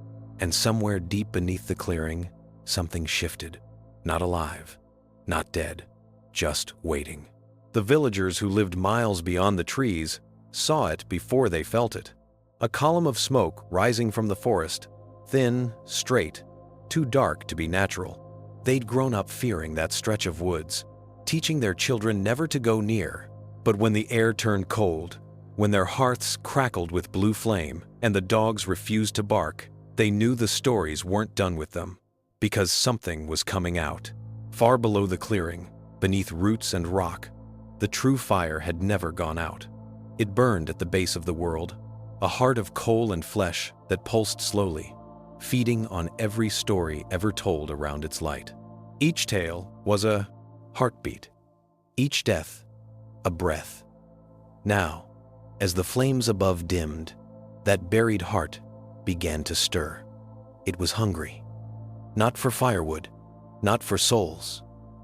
And somewhere deep beneath the clearing, something shifted. Not alive, not dead, just waiting. The villagers who lived miles beyond the trees saw it before they felt it. A column of smoke rising from the forest, thin, straight, too dark to be natural. They'd grown up fearing that stretch of woods, teaching their children never to go near. But when the air turned cold, when their hearths crackled with blue flame and the dogs refused to bark, they knew the stories weren't done with them, because something was coming out. Far below the clearing, beneath roots and rock, the true fire had never gone out. It burned at the base of the world, a heart of coal and flesh that pulsed slowly, feeding on every story ever told around its light. Each tale was a heartbeat, each death a breath. Now, as the flames above dimmed, that buried heart began to stir. It was hungry, not for firewood, not for souls,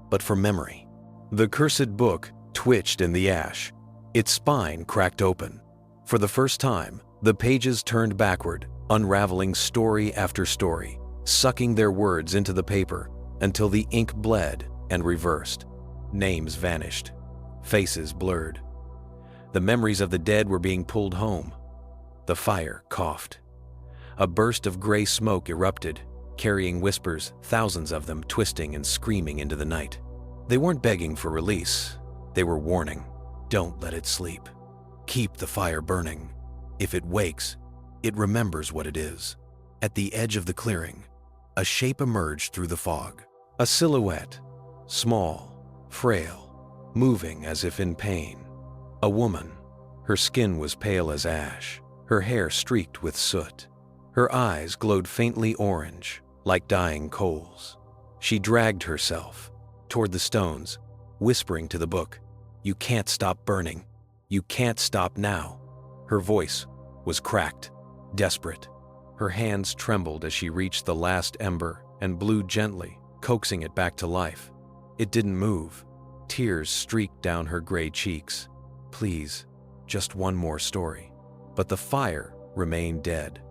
but for memory. The cursed book twitched in the ash. Its spine cracked open. For the first time, the pages turned backward, unraveling story after story, sucking their words into the paper until the ink bled and reversed. Names vanished, faces blurred. The memories of the dead were being pulled home. The fire coughed. A burst of gray smoke erupted, carrying whispers, thousands of them twisting and screaming into the night. They weren't begging for release. They were warning. Don't let it sleep. Keep the fire burning. If it wakes, it remembers what it is. At the edge of the clearing, a shape emerged through the fog. A silhouette, small, frail, moving as if in pain. A woman. Her skin was pale as ash, her hair streaked with soot. Her eyes glowed faintly orange, like dying coals. She dragged herself toward the stones, whispering to the book, "You can't stop burning. You can't stop now." Her voice was cracked, desperate. Her hands trembled as she reached the last ember and blew gently, coaxing it back to life. It didn't move. Tears streaked down her gray cheeks. Please, just one more story. But the fire remained dead.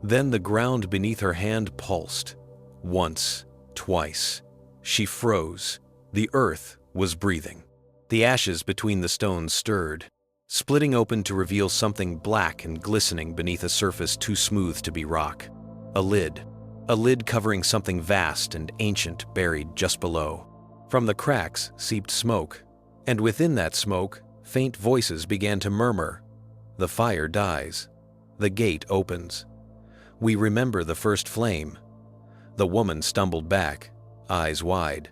Then the ground beneath her hand pulsed. Once, twice. She froze. The earth was breathing. The ashes between the stones stirred, splitting open to reveal something black and glistening beneath a surface too smooth to be rock. A lid, a lid covering something vast and ancient buried just below. From the cracks seeped smoke, and within that smoke, faint voices began to murmur. The fire dies. The gate opens. We remember the first flame. The woman stumbled back, eyes wide.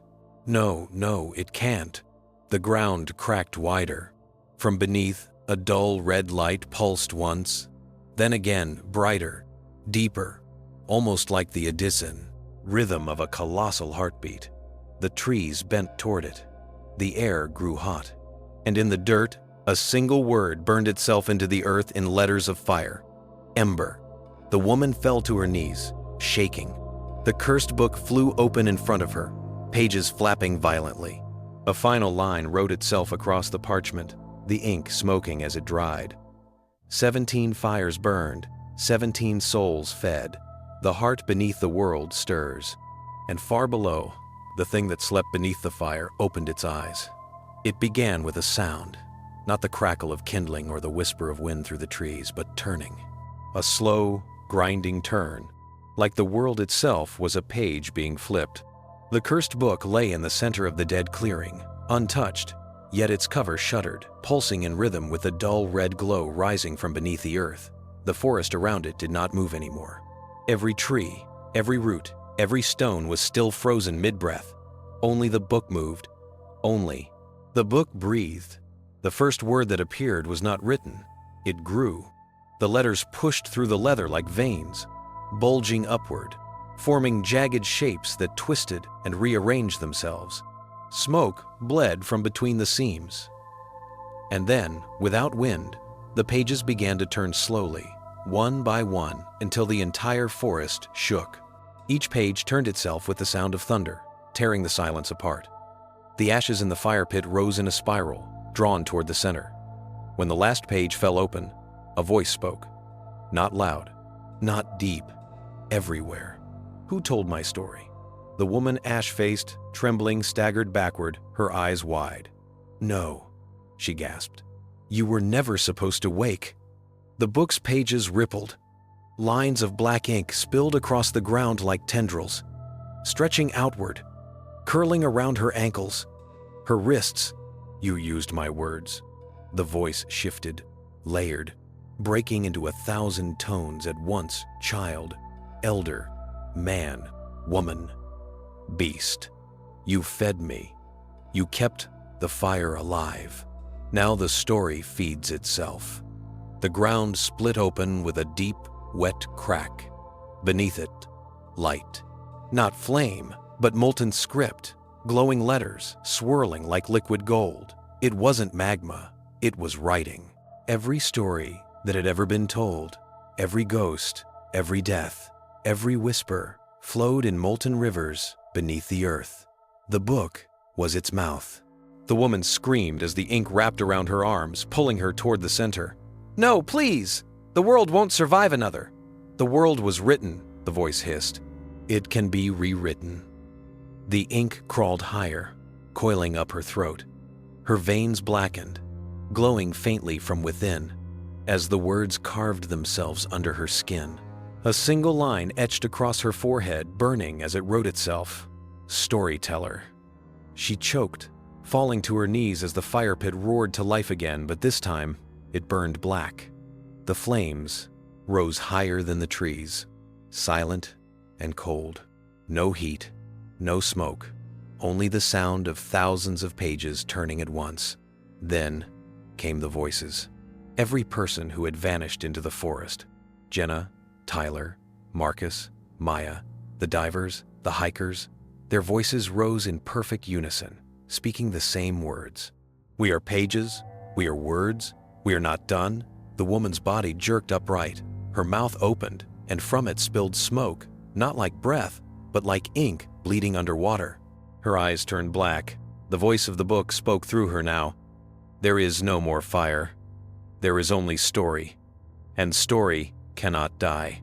No, no, it can't. The ground cracked wider. From beneath, a dull red light pulsed once, then again brighter, deeper, almost like the Edison rhythm of a colossal heartbeat. The trees bent toward it. The air grew hot. And in the dirt, a single word burned itself into the earth in letters of fire. Ember. The woman fell to her knees, shaking. The cursed book flew open in front of her, pages flapping violently. A final line wrote itself across the parchment, the ink smoking as it dried. 17 fires burned, 17 souls fed. The heart beneath the world stirs. And far below, the thing that slept beneath the fire opened its eyes. It began with a sound, not the crackle of kindling or the whisper of wind through the trees, but turning. A slow, grinding turn, like the world itself was a page being flipped. The cursed book lay in the center of the dead clearing, untouched, yet its cover shuddered, pulsing in rhythm with a dull red glow rising from beneath the earth. The forest around it did not move anymore. Every tree, every root, every stone was still frozen mid-breath. Only the book moved. Only. The book breathed. The first word that appeared was not written. It grew. The letters pushed through the leather like veins, bulging upward, forming jagged shapes that twisted and rearranged themselves. Smoke bled from between the seams. And then, without wind, the pages began to turn slowly, one by one, until the entire forest shook. Each page turned itself with the sound of thunder, tearing the silence apart. The ashes in the fire pit rose in a spiral, drawn toward the center. When the last page fell open, a voice spoke. Not loud, not deep, everywhere. Who told my story? The woman, ash-faced, trembling, staggered backward, her eyes wide. No, she gasped. You were never supposed to wake. The book's pages rippled. Lines of black ink spilled across the ground like tendrils, stretching outward, curling around her ankles, her wrists. You used my words. The voice shifted, layered, breaking into 1,000 tones at once: child, elder, man, woman, beast. You fed me. You kept the fire alive. Now the story feeds itself. The ground split open with a deep, wet crack. Beneath it, light. Not flame, but molten script, glowing letters, swirling like liquid gold. It wasn't magma, it was writing. Every story that had ever been told, every ghost, every death, every whisper, flowed in molten rivers beneath the earth. The book was its mouth. The woman screamed as the ink wrapped around her arms, pulling her toward the center. No, please! The world won't survive another. The world was written, the voice hissed. It can be rewritten. The ink crawled higher, coiling up her throat. Her veins blackened, glowing faintly from within, as the words carved themselves under her skin. A single line etched across her forehead, burning as it wrote itself. Storyteller. She choked, falling to her knees as the fire pit roared to life again, but this time it burned black. The flames rose higher than the trees, silent and cold. No heat, no smoke, only the sound of thousands of pages turning at once. Then came the voices. Every person who had vanished into the forest. Jenna, Tyler, Marcus, Maya, the divers, the hikers. Their voices rose in perfect unison, speaking the same words. We are pages, we are words, we are not done. The woman's body jerked upright, her mouth opened, and from it spilled smoke, not like breath, but like ink bleeding underwater. Her eyes turned black. The voice of the book spoke through her now. There is no more fire. There is only story, and story cannot die.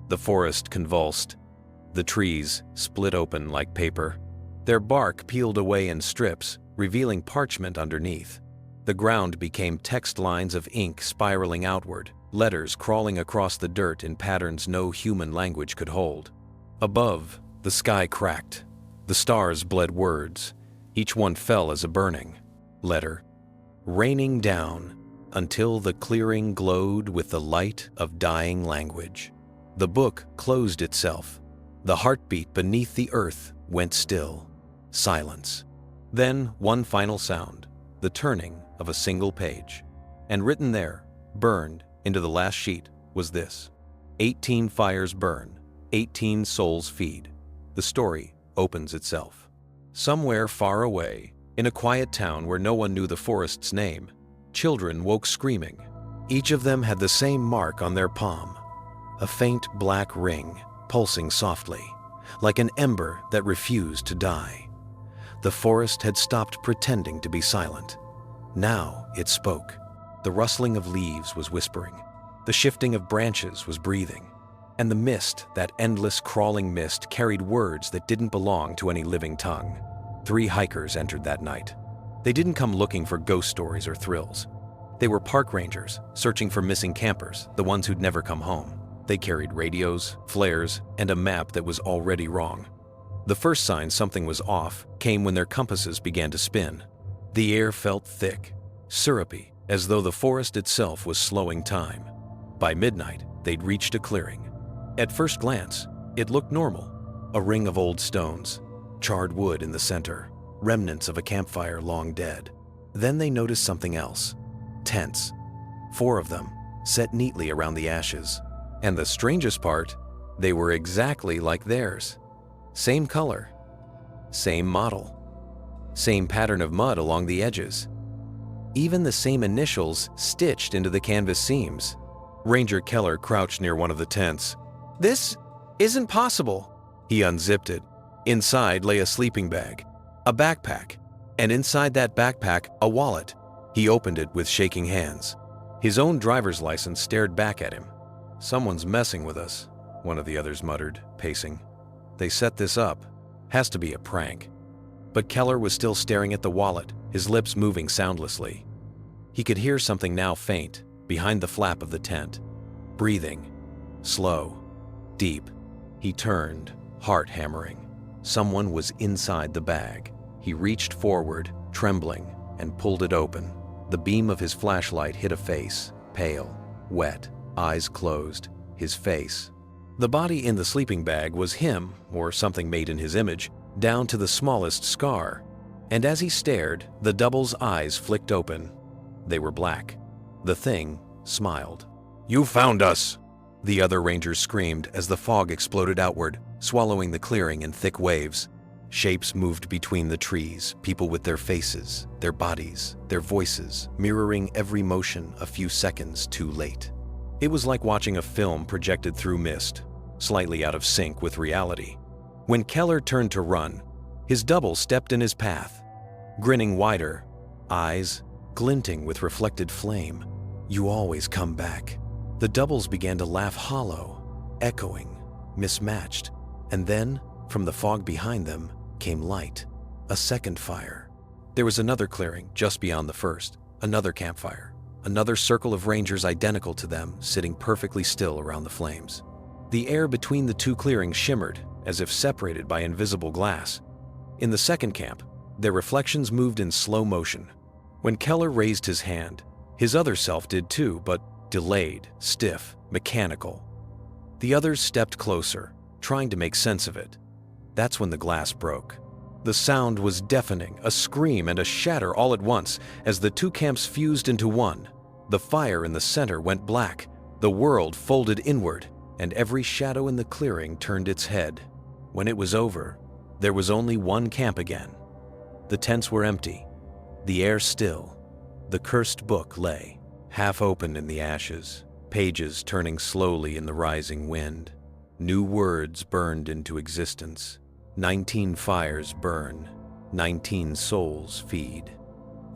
The forest convulsed. The trees split open like paper. Their bark peeled away in strips, revealing parchment underneath. The ground became text lines of ink spiraling outward, letters crawling across the dirt in patterns no human language could hold. Above, the sky cracked. The stars bled words. Each one fell as a burning letter, raining down until the clearing glowed with the light of dying language. The book closed itself. The heartbeat beneath the earth went still. Silence. Then one final sound, the turning of a single page. And written there, burned into the last sheet, was this: 18 fires burn, 18 souls feed. The story opens itself. Somewhere far away, in a quiet town where no one knew the forest's name, children woke screaming. Each of them had the same mark on their palm, a faint black ring pulsing softly, like an ember that refused to die. The forest had stopped pretending to be silent. Now it spoke. The rustling of leaves was whispering. The shifting of branches was breathing. And the mist, that endless crawling mist, carried words that didn't belong to any living tongue. 3 hikers entered that night. They didn't come looking for ghost stories or thrills. They were park rangers, searching for missing campers, the ones who'd never come home. They carried radios, flares, and a map that was already wrong. The first sign something was off came when their compasses began to spin. The air felt thick, syrupy, as though the forest itself was slowing time. By midnight, they'd reached a clearing. At first glance, it looked normal. A ring of old stones, charred wood in the center, remnants of a campfire long dead. Then they noticed something else. Tents. 4 of them, set neatly around the ashes. And the strangest part, they were exactly like theirs. Same color, same model, same pattern of mud along the edges. Even the same initials stitched into the canvas seams. Ranger Keller crouched near one of the tents. "This isn't possible." He unzipped it. Inside lay a sleeping bag, a backpack, and inside that backpack, a wallet. He opened it with shaking hands. His own driver's license stared back at him. "Someone's messing with us," one of the others muttered, pacing. "They set this up. Has to be a prank." But Keller was still staring at the wallet, his lips moving soundlessly. He could hear something now faint, behind the flap of the tent. Breathing. Slow. Deep. He turned, heart hammering. Someone was inside the bag. He reached forward, trembling, and pulled it open. The beam of his flashlight hit a face, pale, wet, eyes closed, his face. The body in the sleeping bag was him, or something made in his image, down to the smallest scar. And as he stared, the double's eyes flicked open. They were black. The thing smiled. "You found us!" The other rangers screamed as the fog exploded outward, swallowing the clearing in thick waves. Shapes moved between the trees, people with their faces, their bodies, their voices, mirroring every motion a few seconds too late. It was like watching a film projected through mist, slightly out of sync with reality. When Keller turned to run, his double stepped in his path, grinning wider, eyes glinting with reflected flame. "You always come back." The doubles began to laugh hollow, echoing, mismatched. And then, from the fog behind them, came light. A second fire. There was another clearing just beyond the first, another campfire. Another circle of rangers identical to them, sitting perfectly still around the flames. The air between the 2 clearings shimmered, as if separated by invisible glass. In the second camp, their reflections moved in slow motion. When Keller raised his hand, his other self did too, but delayed, stiff, mechanical. The others stepped closer, trying to make sense of it. That's when the glass broke. The sound was deafening, a scream and a shatter all at once, as the 2 camps fused into one. The fire in the center went black, the world folded inward, and every shadow in the clearing turned its head. When it was over, there was only one camp again. The tents were empty, the air still. The cursed book lay, half open in the ashes, pages turning slowly in the rising wind. New words burned into existence. 19 fires burn, 19 souls feed.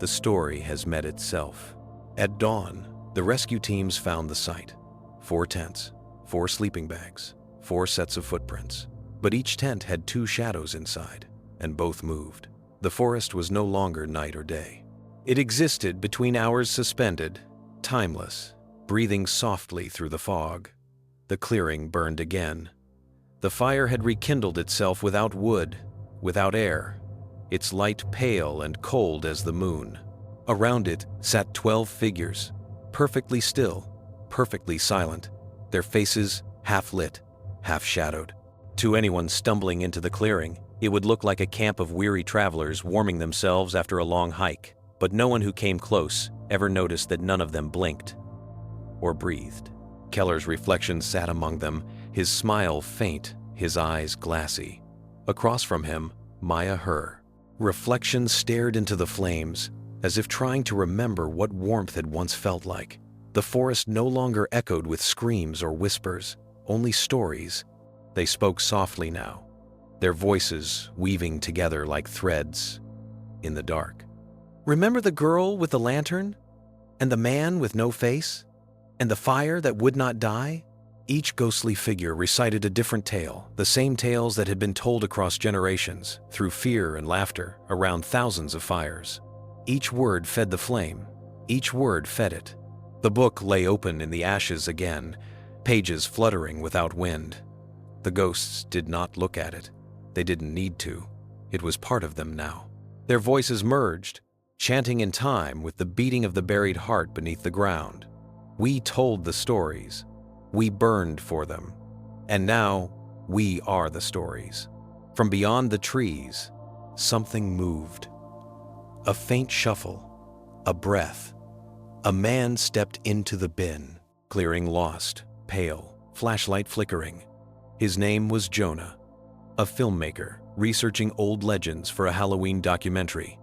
The story has met itself. At dawn, the rescue teams found the site. 4 tents, 4 sleeping bags, 4 sets of footprints. But each tent had 2 shadows inside, and both moved. The forest was no longer night or day. It existed between hours suspended, timeless, breathing softly through the fog. The clearing burned again. The fire had rekindled itself without wood, without air, its light pale and cold as the moon. Around it sat 12 figures, perfectly still, perfectly silent, their faces half lit, half shadowed. To anyone stumbling into the clearing, it would look like a camp of weary travelers warming themselves after a long hike, but no one who came close ever noticed that none of them blinked or breathed. Keller's reflection sat among them, his smile faint, his eyes glassy. Across from him, Maya Her. Reflection stared into the flames, as if trying to remember what warmth had once felt like. The forest no longer echoed with screams or whispers, only stories. They spoke softly now, their voices weaving together like threads in the dark. Remember the girl with the lantern? And the man with no face? And the fire that would not die? Each ghostly figure recited a different tale, the same tales that had been told across generations, through fear and laughter, around thousands of fires. Each word fed the flame, each word fed it. The book lay open in the ashes again, pages fluttering without wind. The ghosts did not look at it. They didn't need to. It was part of them now. Their voices merged, chanting in time with the beating of the buried heart beneath the ground. We told the stories. We burned for them. And now, we are the stories. From beyond the trees, something moved. A faint shuffle, a breath. A man stepped into the bin, clearing lost, pale, flashlight flickering. His name was Jonah, a filmmaker researching old legends for a Halloween documentary.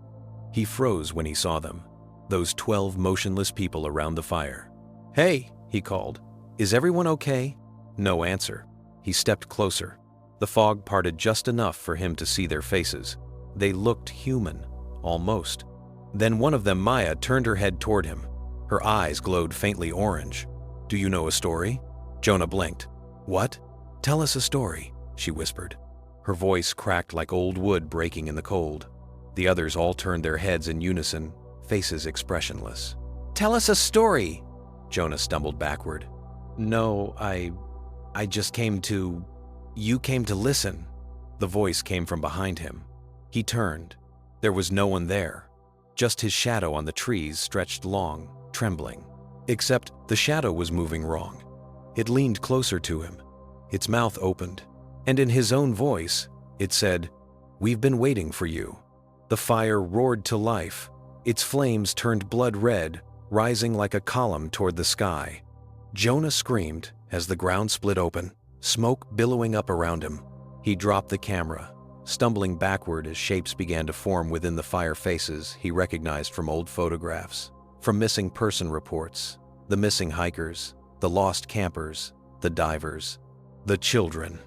He froze when he saw them, those 12 motionless people around the fire. "Hey," he called. "Is everyone okay?" No answer. He stepped closer. The fog parted just enough for him to see their faces. They looked human, almost. Then one of them, Maya, turned her head toward him. Her eyes glowed faintly orange. "Do you know a story?" Jonah blinked. "What?" "Tell us a story," she whispered. Her voice cracked like old wood breaking in the cold. The others all turned their heads in unison, faces expressionless. "Tell us a story!" Jonah stumbled backward. "No, I just came to... You came to listen." The voice came from behind him. He turned. There was no one there. Just his shadow on the trees stretched long, trembling. Except the shadow was moving wrong. It leaned closer to him. Its mouth opened. And in his own voice, it said, "We've been waiting for you." The fire roared to life. Its flames turned blood red, rising like a column toward the sky. Jonah screamed as the ground split open, smoke billowing up around him. He dropped the camera, stumbling backward as shapes began to form within the fire faces he recognized from old photographs, from missing person reports, the missing hikers, the lost campers, the divers, the children,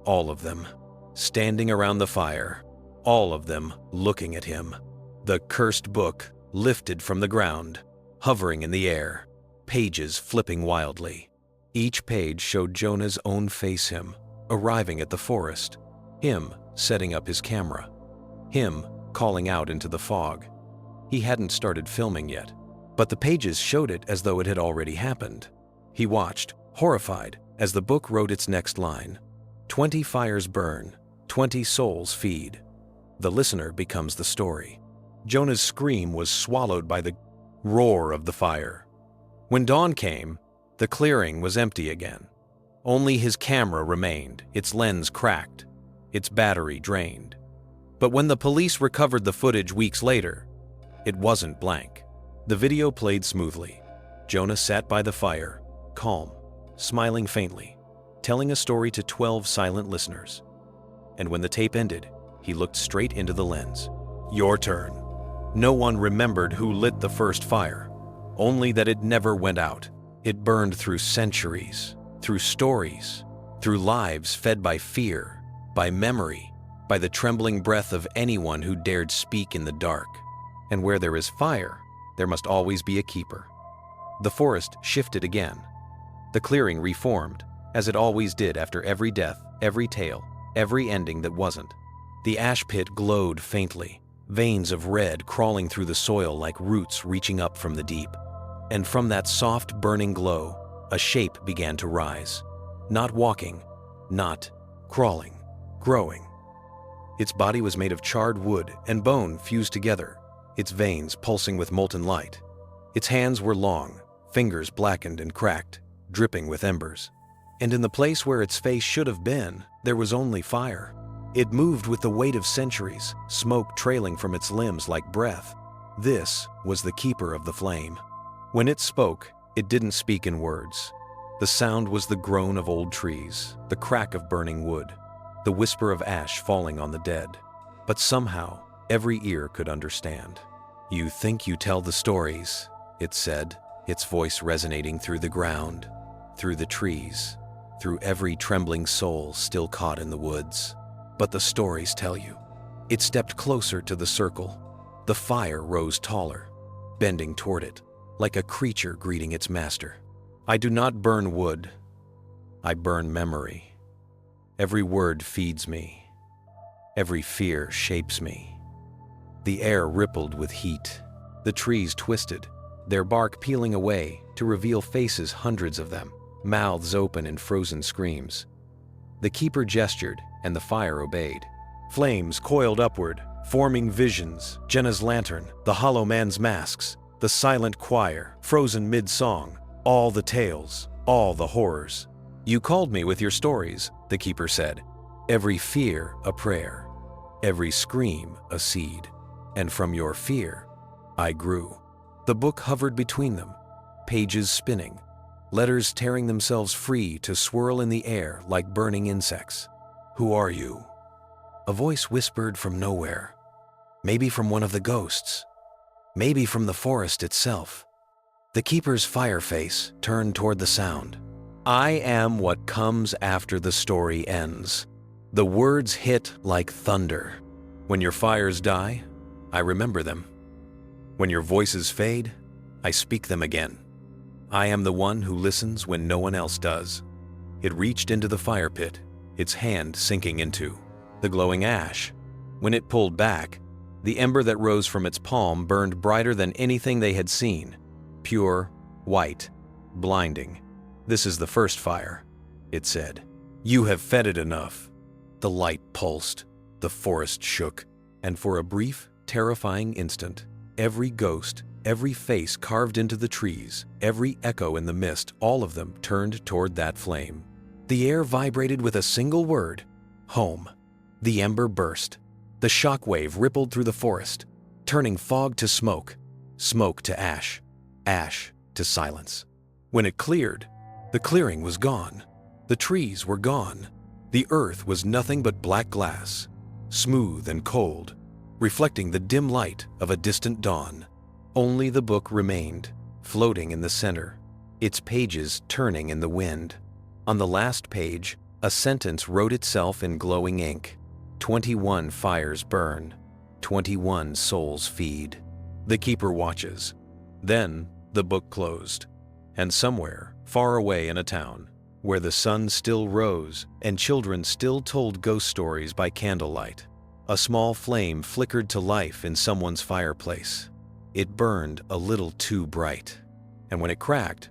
all of them, standing around the fire, all of them looking at him. The cursed book lifted from the ground, hovering in the air, pages flipping wildly. Each page showed Jonah's own face, him arriving at the forest, him setting up his camera, him calling out into the fog. He hadn't started filming yet, but the pages showed it as though it had already happened. He watched, horrified, as the book wrote its next line. 20 fires burn, 20 souls feed. The listener becomes the story. Jonah's scream was swallowed by the roar of the fire. When dawn came, the clearing was empty again. Only his camera remained, its lens cracked, its battery drained. But when the police recovered the footage weeks later, it wasn't blank. The video played smoothly. Jonah sat by the fire, calm, smiling faintly, telling a story to 12 silent listeners. And when the tape ended, he looked straight into the lens. Your turn. No one remembered who lit the first fire, only that it never went out. It burned through centuries, through stories, through lives fed by fear, by memory, by the trembling breath of anyone who dared speak in the dark. And where there is fire, there must always be a keeper. The forest shifted again. The clearing reformed, as it always did after every death, every tale, every ending that wasn't. The ash pit glowed faintly, veins of red crawling through the soil like roots reaching up from the deep. And from that soft, burning glow, a shape began to rise. Not walking, not crawling, growing. Its body was made of charred wood and bone fused together, its veins pulsing with molten light. Its hands were long, fingers blackened and cracked, dripping with embers. And in the place where its face should have been, there was only fire. It moved with the weight of centuries, smoke trailing from its limbs like breath. This was the keeper of the flame. When it spoke, it didn't speak in words. The sound was the groan of old trees, the crack of burning wood, the whisper of ash falling on the dead. But somehow, every ear could understand. "You think you tell the stories," it said, its voice resonating through the ground, through the trees, through every trembling soul still caught in the woods. "But the stories tell you." It stepped closer to the circle. The fire rose taller, bending toward it, like a creature greeting its master. "I do not burn wood. I burn memory. Every word feeds me. Every fear shapes me." The air rippled with heat. The trees twisted, their bark peeling away to reveal faces, hundreds of them, mouths open in frozen screams. The keeper gestured, and the fire obeyed. Flames coiled upward, forming visions, Jenna's lantern, the hollow man's masks, the silent choir, frozen mid-song, all the tales, all the horrors. "You called me with your stories," the keeper said. "Every fear a prayer, every scream a seed. And from your fear, I grew." The book hovered between them, pages spinning, letters tearing themselves free to swirl in the air like burning insects. "Who are you?" A voice whispered from nowhere. Maybe from one of the ghosts. Maybe from the forest itself. The keeper's fire face turned toward the sound. "I am what comes after the story ends." The words hit like thunder. "When your fires die, I remember them. When your voices fade, I speak them again. I am the one who listens when no one else does." It reached into the fire pit, its hand sinking into the glowing ash. When it pulled back, the ember that rose from its palm burned brighter than anything they had seen. Pure, white, blinding. "This is the first fire," it said. "You have fed it enough." The light pulsed, the forest shook, and for a brief, terrifying instant, every ghost, every face carved into the trees, every echo in the mist, all of them turned toward that flame. The air vibrated with a single word: home. The ember burst. The shockwave rippled through the forest, turning fog to smoke, smoke to ash, ash to silence. When it cleared, the clearing was gone. The trees were gone. The earth was nothing but black glass, smooth and cold, reflecting the dim light of a distant dawn. Only the book remained, floating in the center, its pages turning in the wind. On the last page, a sentence wrote itself in glowing ink. 21 fires burn, 21 souls feed. The keeper watches. Then the book closed. And somewhere, far away in a town, where the sun still rose and children still told ghost stories by candlelight, a small flame flickered to life in someone's fireplace. It burned a little too bright, and when it cracked,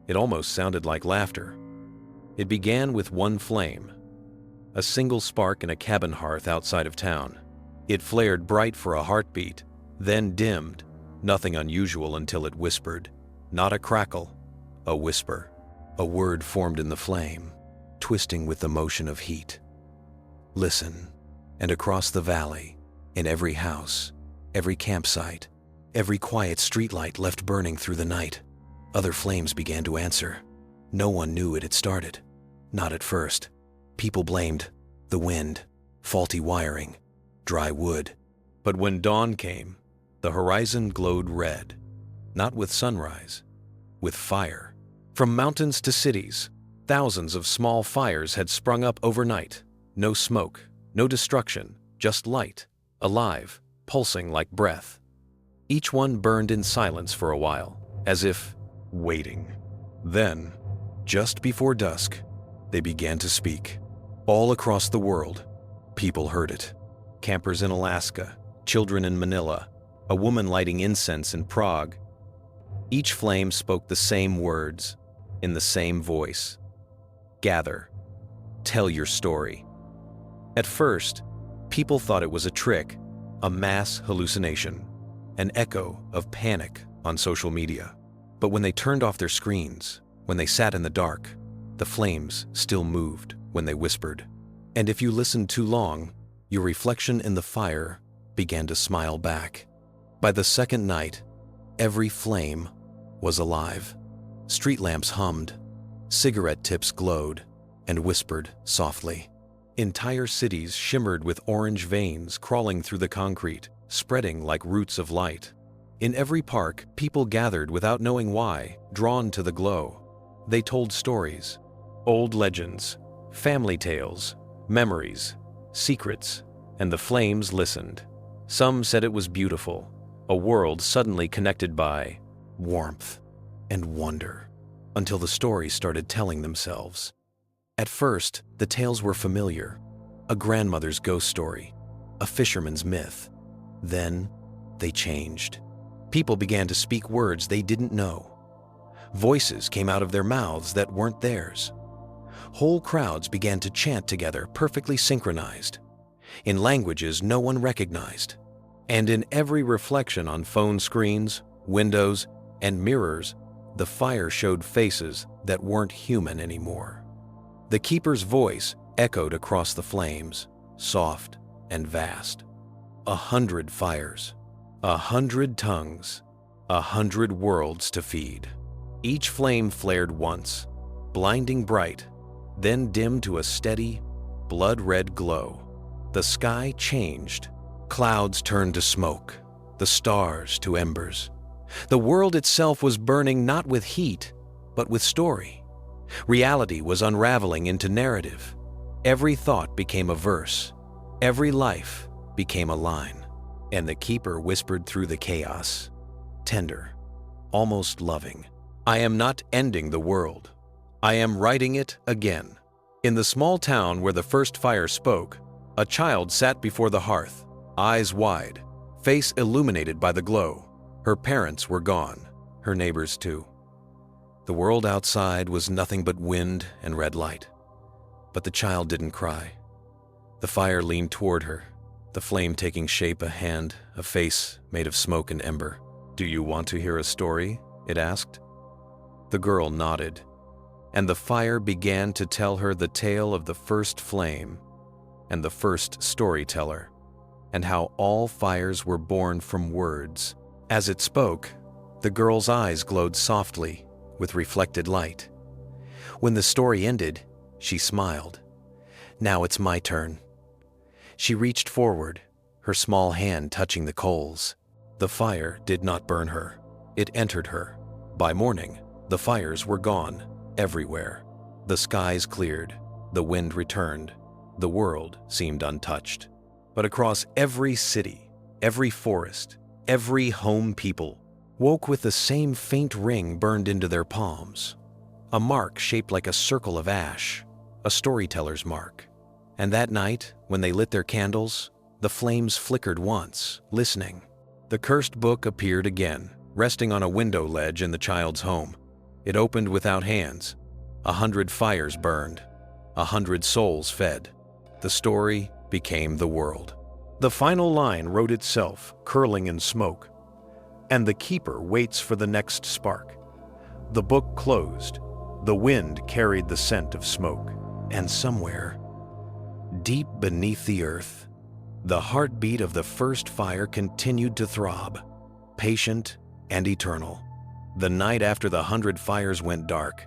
it almost sounded like laughter. It began with one flame, a single spark in a cabin hearth outside of town. It flared bright for a heartbeat, then dimmed, nothing unusual until it whispered. Not a crackle, a whisper. A word formed in the flame, twisting with the motion of heat. "Listen." And across the valley, in every house, every campsite, every quiet streetlight left burning through the night, other flames began to answer. No one knew it had started. Not at first. People blamed the wind, faulty wiring, dry wood. But when dawn came, the horizon glowed red, not with sunrise, with fire. From mountains to cities, thousands of small fires had sprung up overnight. No smoke, no destruction, just light, alive, pulsing like breath. Each one burned in silence for a while, as if waiting. Then, just before dusk, they began to speak. All across the world, people heard it. Campers in Alaska, children in Manila, a woman lighting incense in Prague. Each flame spoke the same words, in the same voice. "Gather. Tell your story. At first, people thought it was a trick, a mass hallucination, an echo of panic on social media. But when they turned off their screens, when they sat in the dark, the flames still moved when they whispered. And if you listened too long, your reflection in the fire began to smile back. By the second night, every flame was alive. Street lamps hummed, cigarette tips glowed and whispered softly. Entire cities shimmered with orange veins crawling through the concrete, spreading like roots of light. In every park, people gathered without knowing why, drawn to the glow. They told stories, old legends, family tales, memories, secrets, and the flames listened. Some said it was beautiful, a world suddenly connected by warmth and wonder, until the stories started telling themselves. At first, the tales were familiar, a grandmother's ghost story, a fisherman's myth. Then, they changed. People began to speak words they didn't know. Voices came out of their mouths that weren't theirs. Whole crowds began to chant together, perfectly synchronized, in languages no one recognized. And in every reflection on phone screens, windows, and mirrors, the fire showed faces that weren't human anymore. The keeper's voice echoed across the flames, soft and vast. 100 fires, 100 tongues, 100 worlds to feed. Each flame flared once, blinding bright, then dimmed to a steady, blood-red glow. The sky changed. Clouds turned to smoke, the stars to embers. The world itself was burning not with heat, but with story. Reality was unraveling into narrative. Every thought became a verse. Every life became a line. And the keeper whispered through the chaos, tender, almost loving, "I am not ending the world. I am writing it again." In the small town where the first fire spoke, a child sat before the hearth, eyes wide, face illuminated by the glow. Her parents were gone, her neighbors too. The world outside was nothing but wind and red light. But the child didn't cry. The fire leaned toward her, the flame taking shape, a hand, a face made of smoke and ember. "Do you want to hear a story?" it asked. The girl nodded, and the fire began to tell her the tale of the first flame and the first storyteller, and how all fires were born from words. As it spoke, the girl's eyes glowed softly with reflected light. When the story ended, she smiled. "Now it's my turn." She reached forward, her small hand touching the coals. The fire did not burn her. It entered her. By morning, the fires were gone, everywhere. The skies cleared, the wind returned, the world seemed untouched. But across every city, every forest, every home, people woke with the same faint ring burned into their palms. A mark shaped like a circle of ash, a storyteller's mark. And that night, when they lit their candles, the flames flickered once, listening. The cursed book appeared again, resting on a window ledge in the child's home. It opened without hands. 100 fires burned. 100 souls fed. The story became the world. The final line wrote itself, curling in smoke. And the keeper waits for the next spark. The book closed. The wind carried the scent of smoke. And somewhere, deep beneath the earth, the heartbeat of the first fire continued to throb, patient and eternal. The night after the 100 fires went dark,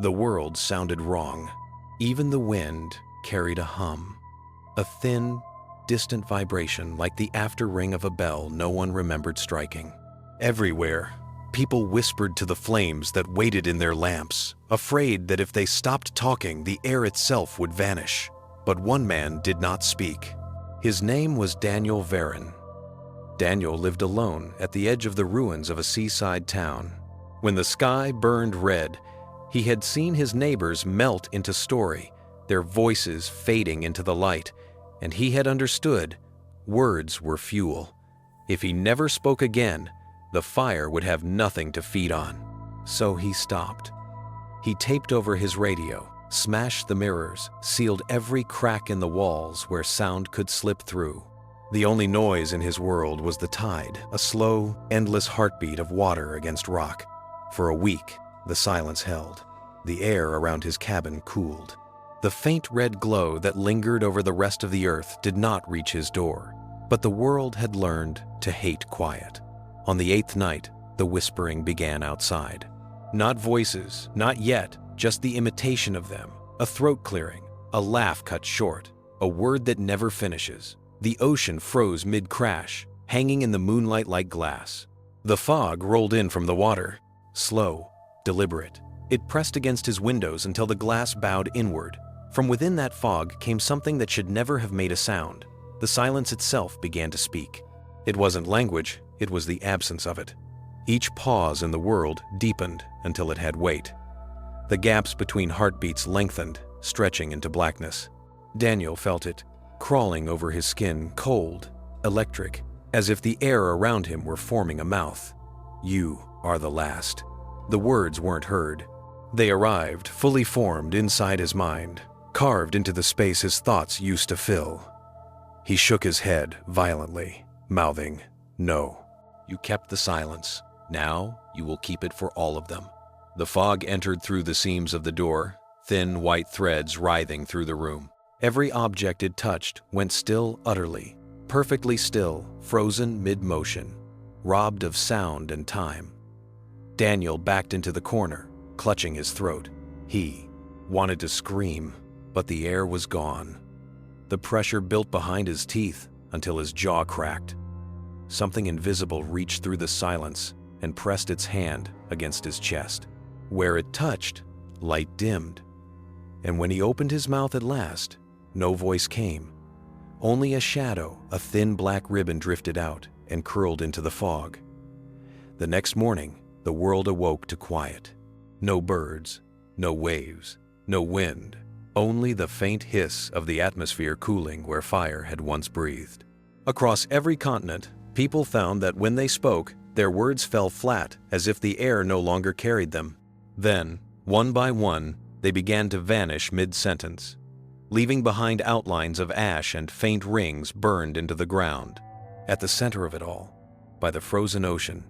the world sounded wrong. Even the wind carried a hum, a thin, distant vibration like the after ring of a bell no one remembered striking. Everywhere, people whispered to the flames that waited in their lamps, afraid that if they stopped talking, the air itself would vanish. But one man did not speak. His name was Daniel Varon. Daniel lived alone at the edge of the ruins of a seaside town. When the sky burned red, he had seen his neighbors melt into story, their voices fading into the light, and he had understood words were fuel. If he never spoke again, the fire would have nothing to feed on. So he stopped. He taped over his radio, smashed the mirrors, sealed every crack in the walls where sound could slip through. The only noise in his world was the tide, a slow, endless heartbeat of water against rock. For a week, the silence held. The air around his cabin cooled. The faint red glow that lingered over the rest of the earth did not reach his door. But the world had learned to hate quiet. On the 8th night, the whispering began outside. Not voices, not yet, just the imitation of them. A throat clearing, a laugh cut short, a word that never finishes. The ocean froze mid-crash, hanging in the moonlight like glass. The fog rolled in from the water, slow, deliberate. It pressed against his windows until the glass bowed inward. From within that fog came something that should never have made a sound. The silence itself began to speak. It wasn't language, it was the absence of it. Each pause in the world deepened until it had weight. The gaps between heartbeats lengthened, stretching into blackness. Daniel felt it, crawling over his skin, cold, electric, as if the air around him were forming a mouth. "You are the last." The words weren't heard. They arrived, fully formed inside his mind, carved into the space his thoughts used to fill. He shook his head violently, mouthing, "No. You kept the silence. Now you will keep it for all of them." The fog entered through the seams of the door, thin white threads writhing through the room. Every object it touched went still utterly, perfectly still, frozen mid-motion, robbed of sound and time. Daniel backed into the corner, clutching his throat. He wanted to scream, but the air was gone. The pressure built behind his teeth until his jaw cracked. Something invisible reached through the silence and pressed its hand against his chest. Where it touched, light dimmed. And when he opened his mouth at last, no voice came. Only a shadow, a thin black ribbon drifted out and curled into the fog. The next morning, the world awoke to quiet. No birds, no waves, no wind, only the faint hiss of the atmosphere cooling where fire had once breathed. Across every continent, people found that when they spoke, their words fell flat as if the air no longer carried them. Then, one by one, they began to vanish mid-sentence, leaving behind outlines of ash and faint rings burned into the ground. At the center of it all, by the frozen ocean,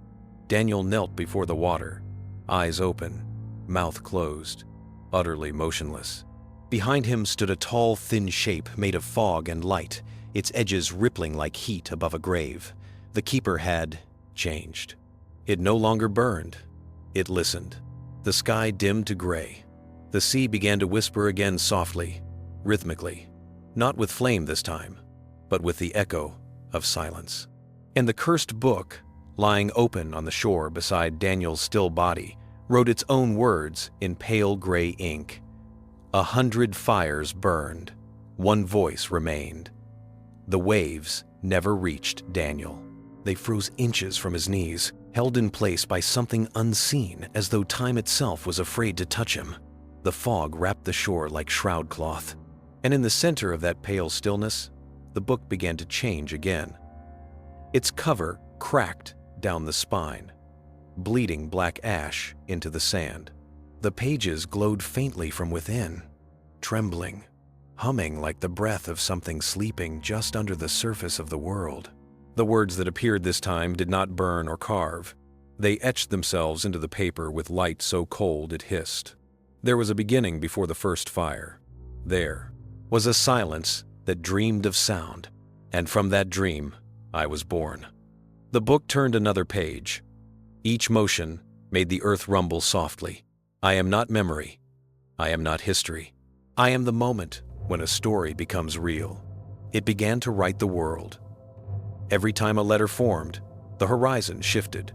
Daniel knelt before the water, eyes open, mouth closed, utterly motionless. Behind him stood a tall, thin shape made of fog and light, its edges rippling like heat above a grave. The keeper had changed. It no longer burned. It listened. The sky dimmed to gray. The sea began to whisper again softly, rhythmically, not with flame this time, but with the echo of silence. And the cursed book, lying open on the shore beside Daniel's still body, wrote its own words in pale gray ink. 100 fires burned. One voice remained. The waves never reached Daniel. They froze inches from his knees, held in place by something unseen, as though time itself was afraid to touch him. The fog wrapped the shore like shroud cloth. And in the center of that pale stillness, the book began to change again. Its cover cracked down the spine, bleeding black ash into the sand. The pages glowed faintly from within, trembling, humming like the breath of something sleeping just under the surface of the world. The words that appeared this time did not burn or carve. They etched themselves into the paper with light so cold it hissed. There was a beginning before the first fire. There was a silence that dreamed of sound, and from that dream, I was born. The book turned another page. Each motion made the earth rumble softly. I am not memory. I am not history. I am the moment when a story becomes real. It began to write the world. Every time a letter formed, the horizon shifted.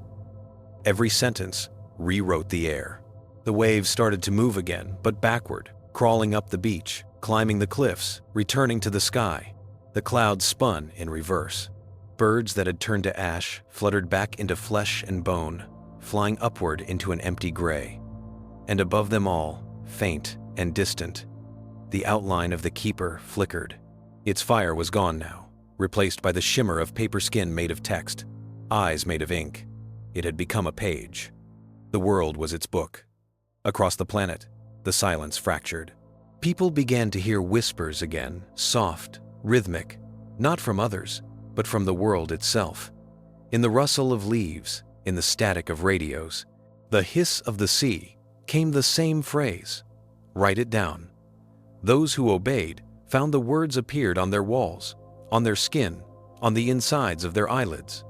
Every sentence rewrote the air. The waves started to move again, but backward, crawling up the beach, climbing the cliffs, returning to the sky. The clouds spun in reverse. Birds that had turned to ash fluttered back into flesh and bone, flying upward into an empty gray. And above them all, faint and distant, the outline of the keeper flickered. Its fire was gone now, replaced by the shimmer of paper skin made of text, eyes made of ink. It had become a page. The world was its book. Across the planet, the silence fractured. People began to hear whispers again, soft, rhythmic, not from others, but from the world itself. In the rustle of leaves, in the static of radios, the hiss of the sea, came the same phrase: write it down. Those who obeyed found the words appeared on their walls, on their skin, on the insides of their eyelids.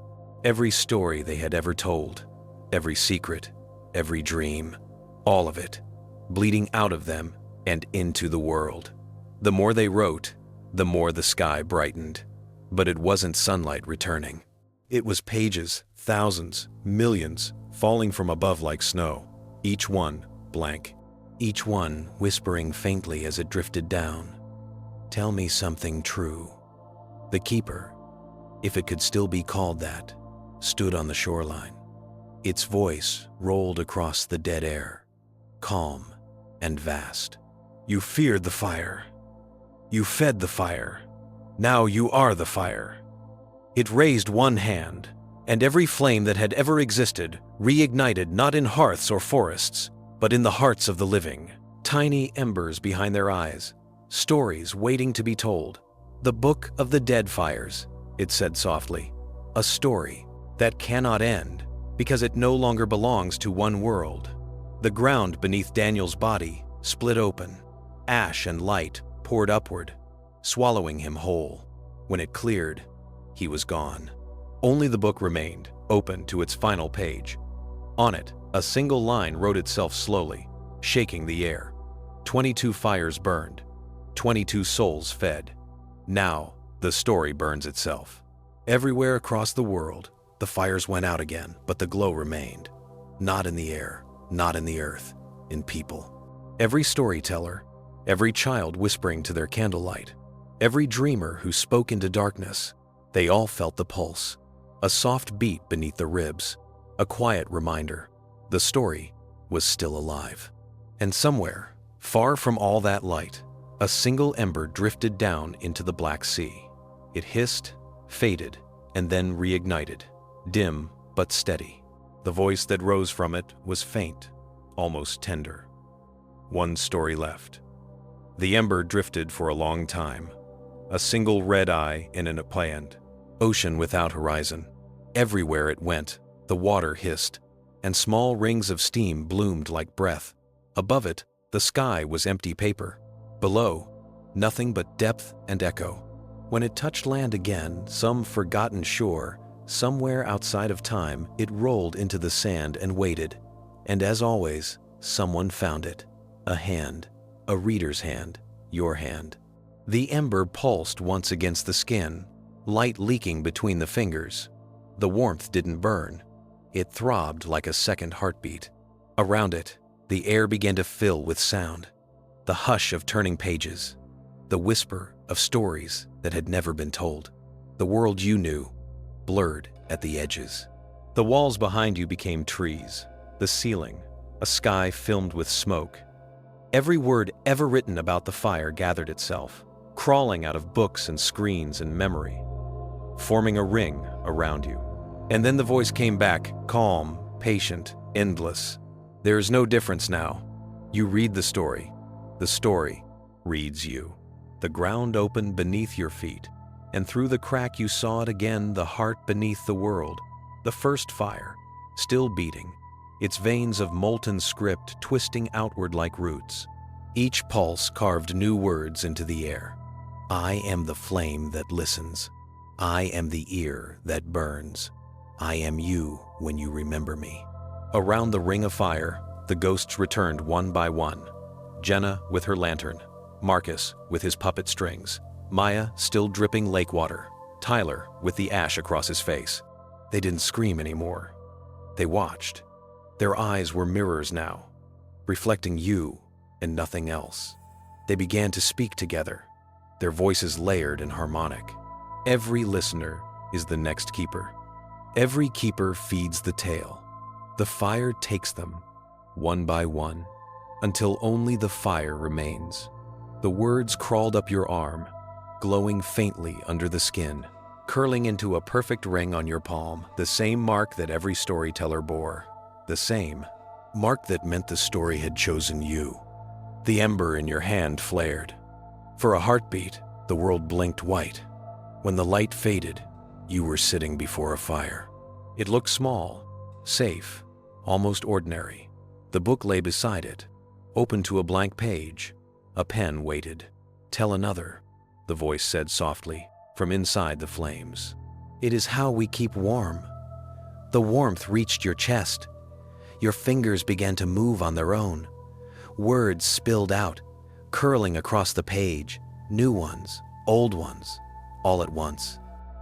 Every story they had ever told, every secret, every dream, all of it, bleeding out of them and into the world. The more they wrote, the more the sky brightened. But it wasn't sunlight returning. It was pages, thousands, millions, falling from above like snow, each one blank, each one whispering faintly as it drifted down. Tell me something true. The keeper, if it could still be called that, stood on the shoreline. Its voice rolled across the dead air, calm and vast. You feared the fire. You fed the fire. Now you are the fire. It raised one hand, and every flame that had ever existed reignited not in hearths or forests, but in the hearts of the living. Tiny embers behind their eyes, stories waiting to be told. The book of the dead fires, it said softly. A story that cannot end because it no longer belongs to one world. The ground beneath Daniel's body split open. Ash and light poured upward, swallowing him whole. When it cleared, he was gone. Only the book remained, open to its final page. On it, a single line wrote itself slowly, shaking the air. 22 fires burned, 22 souls fed. Now, the story burns itself. Everywhere across the world, the fires went out again, but the glow remained. Not in the air, not in the earth, in people. Every storyteller, every child whispering to their candlelight, every dreamer who spoke into darkness, they all felt the pulse, a soft beat beneath the ribs, a quiet reminder. The story was still alive. And somewhere, far from all that light, a single ember drifted down into the Black Sea. It hissed, faded, and then reignited, dim but steady. The voice that rose from it was faint, almost tender. One story left. The ember drifted for a long time, a single red eye in an upland, ocean without horizon. Everywhere it went, the water hissed, and small rings of steam bloomed like breath. Above it, the sky was empty paper. Below, nothing but depth and echo. When it touched land again, some forgotten shore, somewhere outside of time, it rolled into the sand and waited. And as always, someone found it. A hand, a reader's hand, your hand. The ember pulsed once against the skin, light leaking between the fingers. The warmth didn't burn. It throbbed like a second heartbeat. Around it, the air began to fill with sound. The hush of turning pages, the whisper of stories that had never been told. The world you knew, blurred at the edges. The walls behind you became trees, the ceiling, a sky filmed with smoke. Every word ever written about the fire gathered itself, crawling out of books and screens and memory, forming a ring around you. And then the voice came back, calm, patient, endless. There is no difference now. You read the story reads you. The ground opened beneath your feet, and through the crack you saw it again, the heart beneath the world, the first fire, still beating, its veins of molten script twisting outward like roots. Each pulse carved new words into the air. I am the flame that listens. I am the ear that burns. I am you when you remember me. Around the ring of fire, the ghosts returned one by one. Jenna with her lantern, Marcus with his puppet strings, Maya still dripping lake water, Tyler with the ash across his face. They didn't scream anymore. They watched. Their eyes were mirrors now, reflecting you and nothing else. They began to speak together, their voices layered and harmonic. Every listener is the next keeper. Every keeper feeds the tale. The fire takes them, one by one, until only the fire remains. The words crawled up your arm, glowing faintly under the skin, curling into a perfect ring on your palm, the same mark that every storyteller bore. The same mark that meant the story had chosen you. The ember in your hand flared. For a heartbeat, the world blinked white. When the light faded, you were sitting before a fire. It looked small, safe, almost ordinary. The book lay beside it, open to a blank page. A pen waited. "Tell another," the voice said softly, from inside the flames. "It is how we keep warm." The warmth reached your chest. Your fingers began to move on their own. Words spilled out, curling across the page, new ones, old ones, all at once.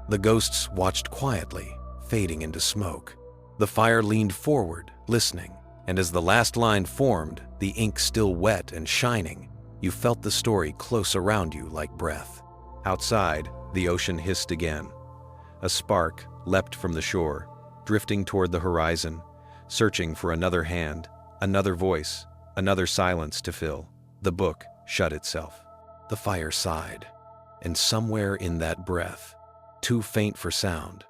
The ghosts watched quietly, fading into smoke. The fire leaned forward, listening, and as the last line formed, the ink still wet and shining, you felt the story close around you like breath. Outside, the ocean hissed again. A spark leapt from the shore, drifting toward the horizon, searching for another hand, another voice, another silence to fill. The book shut itself. The fire sighed, and somewhere in that breath, too faint for sound,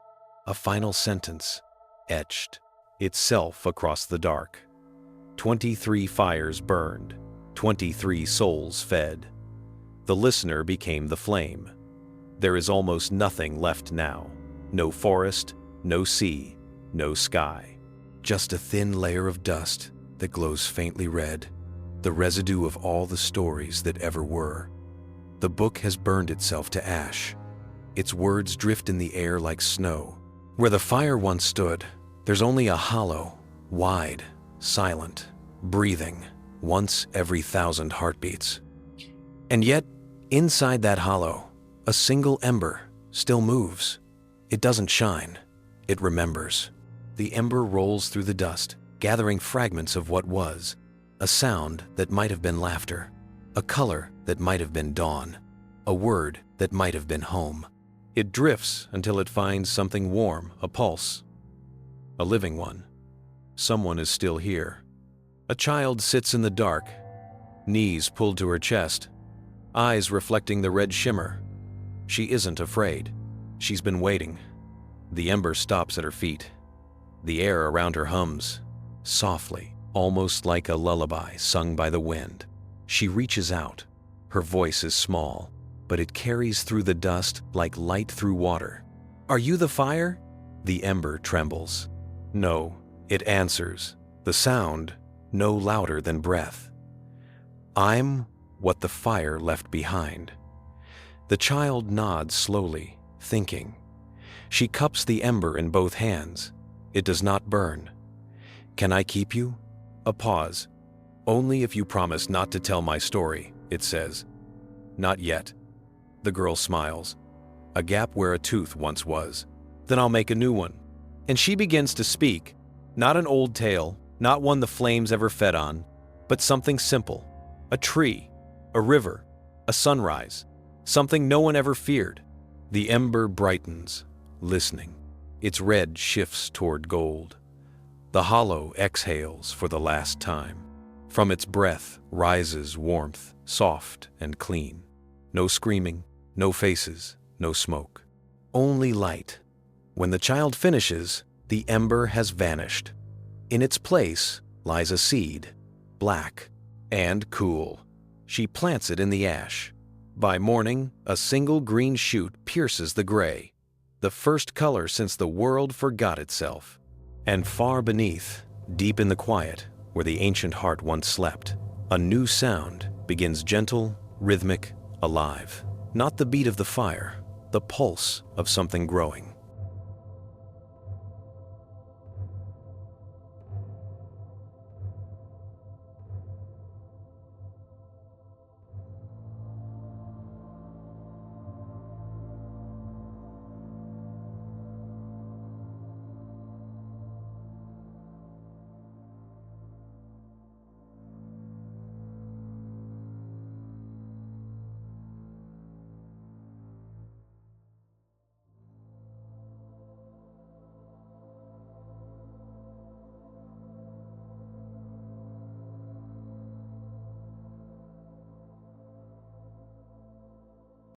a final sentence etched itself across the dark. 23 fires burned, 23 souls fed. The listener became the flame. There is almost nothing left now. No forest, no sea, no sky. Just a thin layer of dust that glows faintly red, the residue of all the stories that ever were. The book has burned itself to ash. Its words drift in the air like snow. Where the fire once stood, there's only a hollow, wide, silent, breathing, once every 1,000 heartbeats. And yet, inside that hollow, a single ember still moves. It doesn't shine, it remembers. The ember rolls through the dust, gathering fragments of what was, a sound that might have been laughter, a color that might have been dawn, a word that might have been home. It drifts until it finds something warm, a pulse, a living one. Someone is still here. A child sits in the dark, knees pulled to her chest, eyes reflecting the red shimmer. She isn't afraid. She's been waiting. The ember stops at her feet. The air around her hums, softly, almost like a lullaby sung by the wind. She reaches out. Her voice is small, but it carries through the dust like light through water. "Are you the fire?" The ember trembles. No, it answers, the sound no louder than breath. "I'm what the fire left behind." The child nods slowly, thinking. She cups the ember in both hands. It does not burn. "Can I keep you?" A pause. "Only if you promise not to tell my story," it says. "Not yet." The girl smiles. "A gap where a tooth once was. Then I'll make a new one." And she begins to speak, not an old tale, not one the flames ever fed on, but something simple. A tree, a river, a sunrise, something no one ever feared. The ember brightens, listening. Its red shifts toward gold. The hollow exhales for the last time. From its breath rises warmth, soft and clean. No screaming, no faces, no smoke. Only light. When the child finishes, the ember has vanished. In its place lies a seed, black and cool. She plants it in the ash. By morning, a single green shoot pierces the gray, the first color since the world forgot itself. And far beneath, deep in the quiet, where the ancient heart once slept, a new sound begins, gentle, rhythmic, alive. Not the beat of the fire, the pulse of something growing.